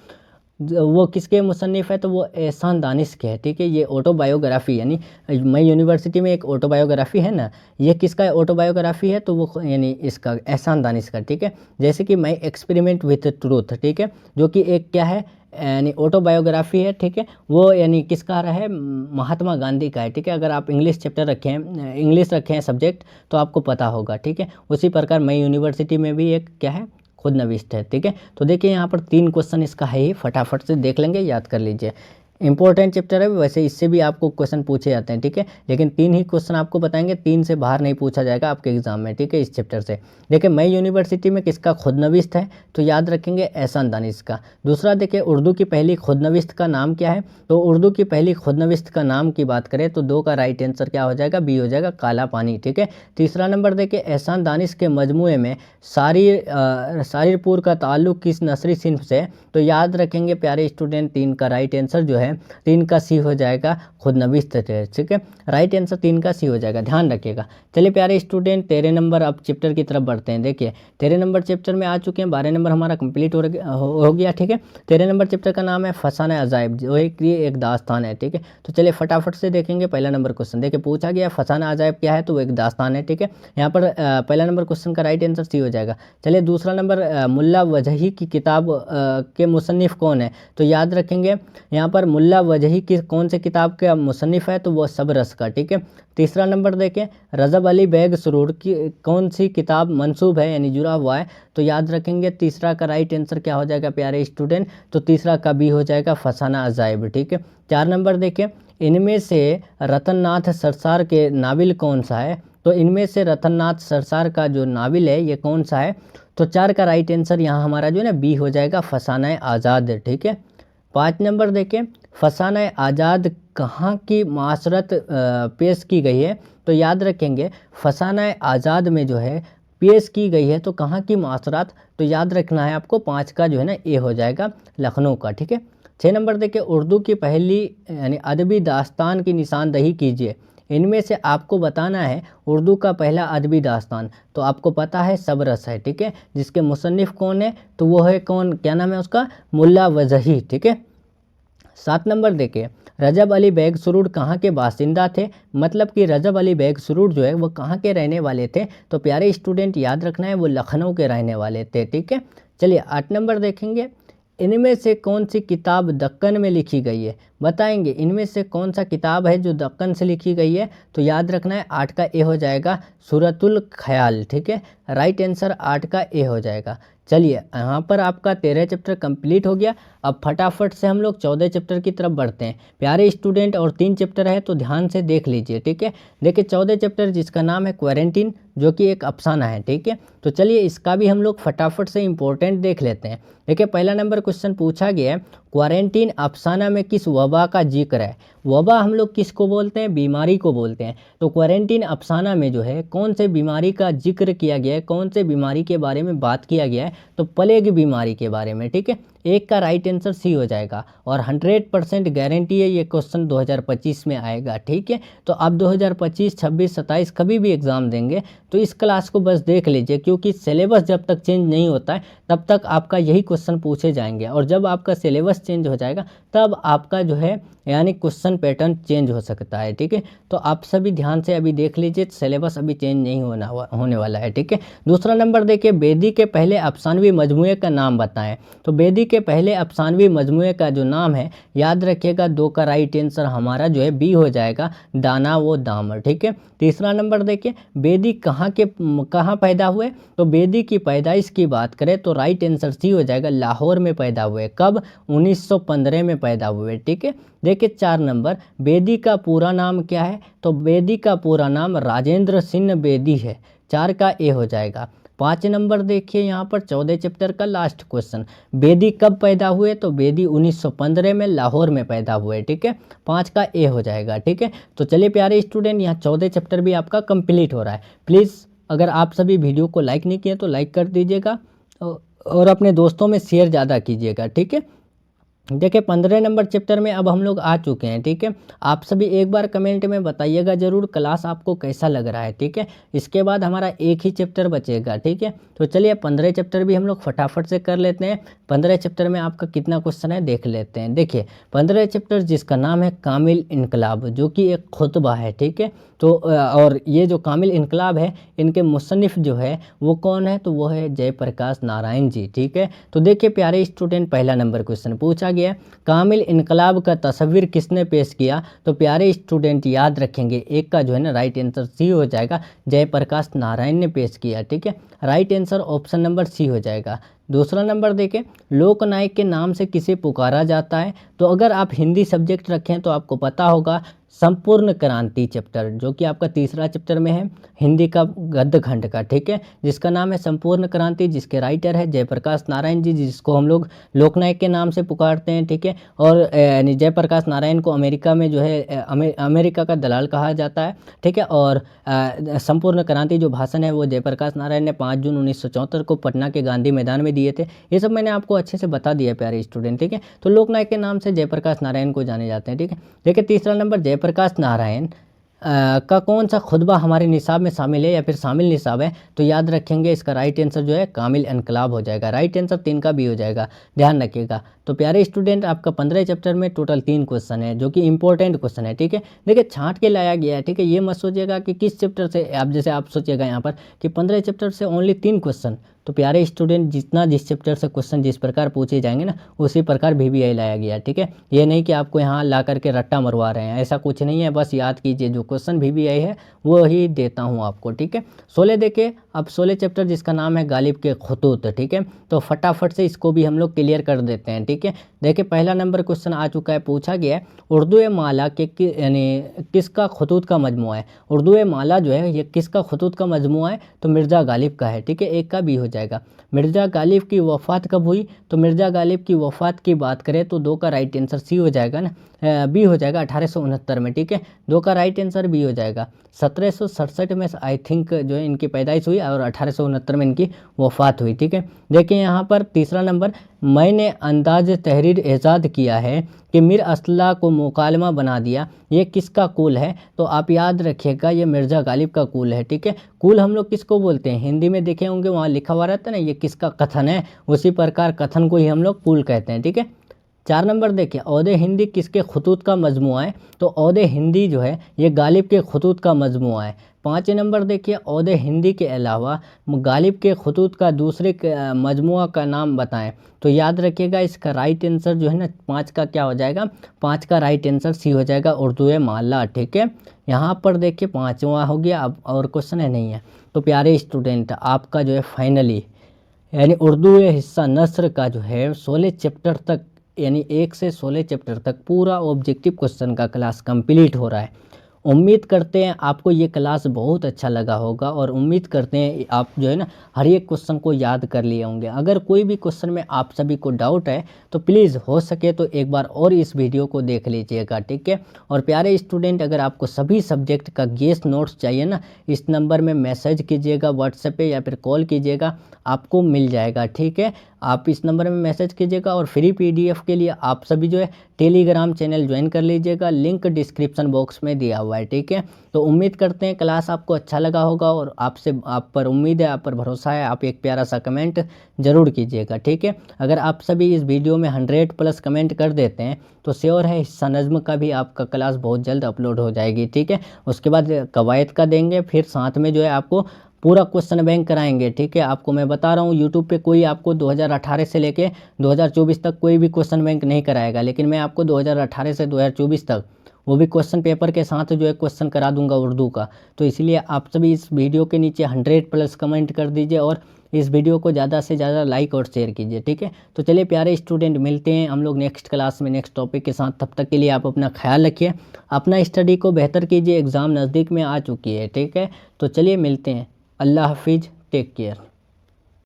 वो किसके मुसन्निफ़ है, तो वो एहसान दानिश के है, ठीक है। ये ऑटोबायोग्राफी यानी मैं यूनिवर्सिटी में एक ऑटोबायोग्राफी है ना, ये किसका ऑटोबायोग्राफी है, तो वो यानी इसका एहसान दानिश का, ठीक है। जैसे कि मैं एक्सपेरिमेंट विथ ट्रूथ, ठीक है, जो कि एक क्या है यानी ऑटोबायोग्राफी है, ठीक है। वो यानी किसका रहा है, महात्मा गांधी का है, ठीक है। अगर आप इंग्लिश चैप्टर रखे हैं, इंग्लिश रखे हैं सब्जेक्ट, तो आपको पता होगा, ठीक है। उसी प्रकार मैं यूनिवर्सिटी में भी एक क्या है, खुद नविष्ट है, ठीक है। तो देखिए यहाँ पर 3 क्वेश्चन इसका है ही, फटाफट से देख लेंगे, याद कर लीजिए। इंपॉर्टेंट चैप्टर है, वैसे इससे भी आपको क्वेश्चन पूछे जाते हैं, ठीक है। लेकिन 3 ही क्वेश्चन आपको बताएंगे, 3 से बाहर नहीं पूछा जाएगा आपके एग्जाम में, ठीक है, इस चैप्टर से। देखिए मैं यूनिवर्सिटी में किसका खुद नविष्ट है, तो याद रखेंगे एहसान दानिश का। दूसरा देखिए उर्दू की पहली खुद नविष्ट का नाम क्या है, तो उर्दू की पहली खुद नविष्ट का नाम की बात करें तो 2 का राइट आंसर क्या हो जाएगा, बी हो जाएगा, काला पानी, ठीक है। तीसरा नंबर देखिए एहसान दानिश के मजमूए में सारिरपुर का ताल्लुक किस नस्री सिन्फ से, तो याद रखेंगे प्यारे स्टूडेंट 3 का राइट आंसर जो है 3 का सी हो जाएगा, खुद नविष्ट, ठीक है। राइट आंसर 3 का सी हो जाएगा, ध्यान रखिएगा। चलिए प्यारे स्टूडेंट 13 नंबर अब चैप्टर की तरफ बढ़ते हैं। देखिए 13 नंबर चैप्टर में आ चुके हैं, 12 नंबर हमारा कंप्लीट हो गया, ठीक है। 13 नंबर चैप्टर का नाम है फसाना अजाइब, जो एक दास्तान है, ठीक है। तो चलिए फटाफट से देखेंगे पहला नंबर क्वेश्चन। देखिए पूछा गया फसाना अजाइब क्या है, तो वो एक दास्तान है, ठीक है। यहाँ पर पहला नंबर क्वेश्चन का राइट आंसर सी हो जाएगा। चलिए दूसरा नंबर मुल्ला वजही की किताब के मुसन्निफ कौन है, तो याद रखेंगे यहाँ पर मुल्ला वजही की कौन से किताब का मुसन्निफ है, तो वो सबरस का, ठीक है। तीसरा नंबर देखें रजब अली बेग सुरूर की कौन सी किताब मंसूब है यानी जुड़ा हुआ है, तो याद रखेंगे तीसरा का राइट आंसर क्या हो जाएगा प्यारे स्टूडेंट, तो तीसरा का बी हो जाएगा फसाना अजाइब, ठीक है। 4 नंबर देखें इनमें से रतननाथ सरसार के नावल कौन सा है, तो इनमें से रतननाथ सरसार का जो नावल है ये कौन सा है, तो 4 का राइट आंसर यहाँ हमारा जो है ना बी हो जाएगा, फसाना आज़ाद, ठीक है। 5 नंबर देखें फसाना आज़ाद कहाँ की मासरत पेश की गई है, तो याद रखेंगे फसाना आज़ाद में जो है पेश की गई है तो कहाँ की मासरत, तो याद रखना है आपको 5 का जो है ना ए हो जाएगा, लखनऊ का, ठीक है। 6 नंबर देखिए उर्दू की पहली यानी अदबी दास्तान की निशानदही कीजिए, इनमें से आपको बताना है उर्दू का पहला अदबी दास्तान, तो आपको पता है सबरस है, ठीक है। जिसके मुसन्निफ कौन है, तो वो है कौन, क्या नाम है उसका, मुल्ला वजही, ठीक है। 7 नंबर देखिए रजब अली बेग सुरूर कहाँ के बासिंदा थे, मतलब कि रजब अली बेग सुरूर जो है वो कहाँ के रहने वाले थे, तो प्यारे स्टूडेंट याद रखना है वो लखनऊ के रहने वाले थे, ठीक है। चलिए 8 नंबर देखेंगे इनमें से कौन सी किताब दक्कन में लिखी गई है, बताएंगे इनमें से कौन सा किताब है जो दक्कन से लिखी गई है, तो याद रखना है 8 का ए हो जाएगा, सूरतुल ख्याल, ठीक है। राइट आंसर 8 का ए हो जाएगा। चलिए यहाँ पर आपका 13 चैप्टर कंप्लीट हो गया। अब फटाफट से हम लोग 14 चैप्टर की तरफ बढ़ते हैं प्यारे स्टूडेंट, और 3 चैप्टर है तो ध्यान से देख लीजिए, ठीक है। देखिए 14 चैप्टर जिसका नाम है क्वारंटीन, जो कि एक अफसाना है, ठीक है। तो चलिए इसका भी हम लोग फटाफट से इंपॉर्टेंट देख लेते हैं। देखिए पहला नंबर क्वेश्चन पूछा गया है क्वारंटीन अफसाना में किस वबा का जिक्र है, वबा हम लोग किसको बोलते हैं, बीमारी को बोलते हैं। तो क्वारंटीन अफसाना में जो है कौन से बीमारी का जिक्र किया गया है, कौन से बीमारी के बारे में बात किया गया है, तो प्लेग बीमारी के बारे में, ठीक है। 1 का राइट आंसर सी हो जाएगा, और 100% गारंटी है ये क्वेश्चन 2025 में आएगा, ठीक है। तो आप 2025, 26, 27 कभी भी एग्ज़ाम देंगे तो इस क्लास को बस देख लीजिए, क्योंकि सिलेबस जब तक चेंज नहीं होता है तब तक आपका यही क्वेश्चन पूछे जाएंगे, और जब आपका सिलेबस चेंज हो जाएगा तब आपका जो है यानी क्वेश्चन पैटर्न चेंज हो सकता है, ठीक है। तो आप सभी ध्यान से अभी देख लीजिए, सिलेबस अभी चेंज नहीं होने वाला है, ठीक है। दूसरा नंबर देखिए बेदी के पहले अफसानवी मजमूए का नाम बताएं, तो बेदी के पहले अफसानवी मजमूए का जो नाम है याद रखिएगा 2 का राइट आंसर हमारा जो है बी हो जाएगा, दाना वो दामर, ठीक है। तीसरा नंबर देखिए बेदी कहाँ पैदा हुए, तो बेदी की पैदाइश की बात करें तो राइट आंसर सी हो जाएगा, लाहौर में पैदा हुए, कब, 1915 में पैदा हुए, ठीक है। देखिए 4 नंबर बेदी का पूरा नाम क्या है, तो बेदी का पूरा नाम राजेंद्र सिंह बेदी है, 4 का ए हो जाएगा। 5 नंबर देखिए यहाँ पर 14 चैप्टर का लास्ट क्वेश्चन, बेदी कब पैदा हुए, तो बेदी 1915 में लाहौर में पैदा हुए, ठीक है। 5 का ए हो जाएगा, ठीक है। तो चलिए प्यारे स्टूडेंट यहाँ 14 चैप्टर भी आपका कंप्लीट हो रहा है। प्लीज़ अगर आप सभी वीडियो को लाइक नहीं किए तो लाइक कर दीजिएगा, और अपने दोस्तों में शेयर ज़्यादा कीजिएगा, ठीक है। देखिए 15 नंबर चैप्टर में अब हम लोग आ चुके हैं, ठीक है। आप सभी एक बार कमेंट में बताइएगा ज़रूर क्लास आपको कैसा लग रहा है, ठीक है। इसके बाद हमारा एक ही चैप्टर बचेगा, ठीक है। तो चलिए 15 चैप्टर भी हम लोग फटाफट से कर लेते हैं। 15 चैप्टर में आपका कितना क्वेश्चन है देख लेते हैं। देखिए 15 चैप्टर जिसका नाम है कामिल इनकलाब, जो कि एक खुतबा है, ठीक है। तो और ये जो कामिल इनकलाब है, इनके मुसन्निफ जो है वो कौन है, तो वो है जयप्रकाश नारायण जी, ठीक है। तो देखिए प्यारे स्टूडेंट, पहला नंबर क्वेश्चन पूछा गया कामिल इनकलाब का तस्वीर किसने पेश किया, तो प्यारे स्टूडेंट याद रखेंगे एक का जो है ना राइट आंसर सी हो जाएगा, जयप्रकाश नारायण ने पेश किया, ठीक है। Right answer option number C हो जाएगा। दूसरा नंबर देखें, लोकनायक के नाम से किसे पुकारा जाता है, तो अगर आप हिंदी सब्जेक्ट रखें तो आपको पता होगा संपूर्ण क्रांति चैप्टर, जो कि आपका तीसरा चैप्टर में है हिंदी का गद्य खंड का, ठीक है, जिसका नाम है संपूर्ण क्रांति, जिसके राइटर है जयप्रकाश नारायण जी, जिसको हम लोग लोकनायक के नाम से पुकारते हैं, ठीक है। और यानी जयप्रकाश नारायण को अमेरिका में जो है अमेरिका का दलाल कहा जाता है, ठीक है। और संपूर्ण क्रांति जो भाषण है वो जयप्रकाश नारायण ने 5 जून 1974 को पटना के गांधी मैदान में दिए थे। ये सब मैंने आपको अच्छे से बता दिया प्यारे स्टूडेंट, ठीक है। तो लोकनायक के नाम से जयप्रकाश नारायण को जाने जाते हैं, ठीक है। देखिए तीसरा नंबर, जयप्रकाश नारायण का कौन सा खुतबा हमारे निसाब में शामिल है या फिर शामिल निसाब है, तो याद रखेंगे इसका राइट आंसर जो है कामिल इनकलाब हो जाएगा। राइट आंसर 3 का भी हो जाएगा, ध्यान रखिएगा। तो प्यारे स्टूडेंट, आपका 15 चैप्टर में टोटल 3 क्वेश्चन है, जो कि इंपॉर्टेंट क्वेश्चन है, ठीक है। देखिए छांट के लाया गया है, ठीक है। ये मत सोचिएगा कि किस चैप्टर से, आप जैसे आप सोचिएगा यहाँ पर कि 15 चैप्टर से ओनली 3 क्वेश्चन। तो प्यारे स्टूडेंट, जितना जिस चैप्टर से क्वेश्चन जिस प्रकार पूछे जाएंगे ना, उसी प्रकार VBI लाया गया, ठीक है। ये नहीं कि आपको यहाँ ला करके रट्टा मरवा रहे हैं, ऐसा कुछ नहीं है। बस याद कीजिए जो क्वेश्चन VBI है वो ही देता हूँ आपको, ठीक है। 16 देखिए, अब 16 चैप्टर जिसका नाम है गालिब के खतूत, ठीक है। तो फटाफट से इसको भी हम लोग क्लियर कर देते हैं, ठीक है। देखिए पहला नंबर क्वेश्चन आ चुका है, पूछा गया है उर्दू ए माला के यानी किसका खतूत का मजमुआ है। उर्दू ए माला जो है ये किसका खतूत का मजमुआ है, तो मिर्ज़ा गालिब का है, ठीक है। एक का भी हो जाएगा। मिर्ज़ा गालिब की वफ़ात कब हुई, तो मिर्ज़ा गालिब की वफ़ात की बात करें तो 2 का राइट आंसर सी हो जाएगा ना, बी हो जाएगा 1869 में, ठीक है। 2 का राइट आंसर बी हो जाएगा। 1767 में आई थिंक जो है इनकी पैदाइश हुई और 1869 में इनकी वफ़ात हुई, ठीक है। देखिए यहाँ पर तीसरा नंबर, मैंने अंदाज तहरीर ईजाद किया है कि मिर असला को मुकालमा बना दिया, ये किसका कूल है, तो आप याद रखिएगा ये मिर्ज़ा गालिब का कूल है, ठीक है। कूल हम लोग किसको बोलते हैं, हिंदी में देखे होंगे वहाँ लिखा हुआ रहता है ना, ये किसका कथन है, उसी प्रकार कथन को ही हम लोग कूल कहते हैं, ठीक है। 4 नंबर देखिए, औदे हिंदी किसके खतूत का मजमुआ है, तो औदे हिंदी जो है ये गालिब के खतूत का मजमुआ है। 5 नंबर देखिए, औदे हिंदी के अलावा गालिब के खतूत का दूसरे मजमुआ का नाम बताएं, तो याद रखिएगा इसका राइट आंसर जो है ना 5 का क्या हो जाएगा, 5 का राइट आंसर सी हो जाएगा, उर्दू ए माला, ठीक है। यहाँ पर देखिए 5वां हो गया, अब और क्वेश्चन है नहीं है। तो प्यारे स्टूडेंट, आपका जो है फाइनली यानी उर्दू हिस्सा नस्र का जो है 16 चैप्टर तक, यानी 1 से 16 चैप्टर तक पूरा ऑब्जेक्टिव क्वेश्चन का क्लास कंप्लीट हो रहा है। उम्मीद करते हैं आपको ये क्लास बहुत अच्छा लगा होगा और उम्मीद करते हैं आप जो है ना हर एक क्वेश्चन को याद कर लिए होंगे। अगर कोई भी क्वेश्चन में आप सभी को डाउट है तो प्लीज़ हो सके तो एक बार और इस वीडियो को देख लीजिएगा, ठीक है। और प्यारे स्टूडेंट, अगर आपको सभी सब्जेक्ट का गेस्ट नोट्स चाहिए ना, इस नंबर में मैसेज कीजिएगा व्हाट्सएप पे या फिर कॉल कीजिएगा, आपको मिल जाएगा, ठीक है। आप इस नंबर में मैसेज कीजिएगा और फ्री PDF के लिए आप सभी जो है टेलीग्राम चैनल ज्वाइन कर लीजिएगा, लिंक डिस्क्रिप्शन बॉक्स में दिया हुआ है, ठीक है। तो उम्मीद करते हैं क्लास आपको अच्छा लगा होगा और आप पर उम्मीद है, आप पर भरोसा है, आप एक प्यारा सा कमेंट ज़रूर कीजिएगा, ठीक है। अगर आप सभी इस वीडियो में 100+ कमेंट कर देते हैं तो श्योर है हिस्सा नज़्म का भी आपका क्लास बहुत जल्द अपलोड हो जाएगी, ठीक है। उसके बाद कवायद का देंगे, फिर साथ में जो है आपको पूरा क्वेश्चन बैंक कराएंगे, ठीक है। आपको मैं बता रहा हूँ यूट्यूब पे कोई आपको 2018 से लेके 2024 तक कोई भी क्वेश्चन बैंक नहीं कराएगा, लेकिन मैं आपको 2018 से 2024 तक वो भी क्वेश्चन पेपर के साथ जो है क्वेश्चन करा दूंगा उर्दू का। तो इसलिए आप सभी इस वीडियो के नीचे 100+ कमेंट कर दीजिए और इस वीडियो को ज़्यादा से ज़्यादा लाइक और शेयर कीजिए, ठीक है। तो चलिए प्यारे स्टूडेंट, मिलते हैं हम लोग नेक्स्ट क्लास में नेक्स्ट टॉपिक के साथ। तब तक के लिए आप अपना ख्याल रखिए, अपना स्टडी को बेहतर कीजिए, एग्ज़ाम नज़दीक में आ चुकी है, ठीक है। तो चलिए मिलते हैं, अल्लाह हाफिज़, टेक केयर।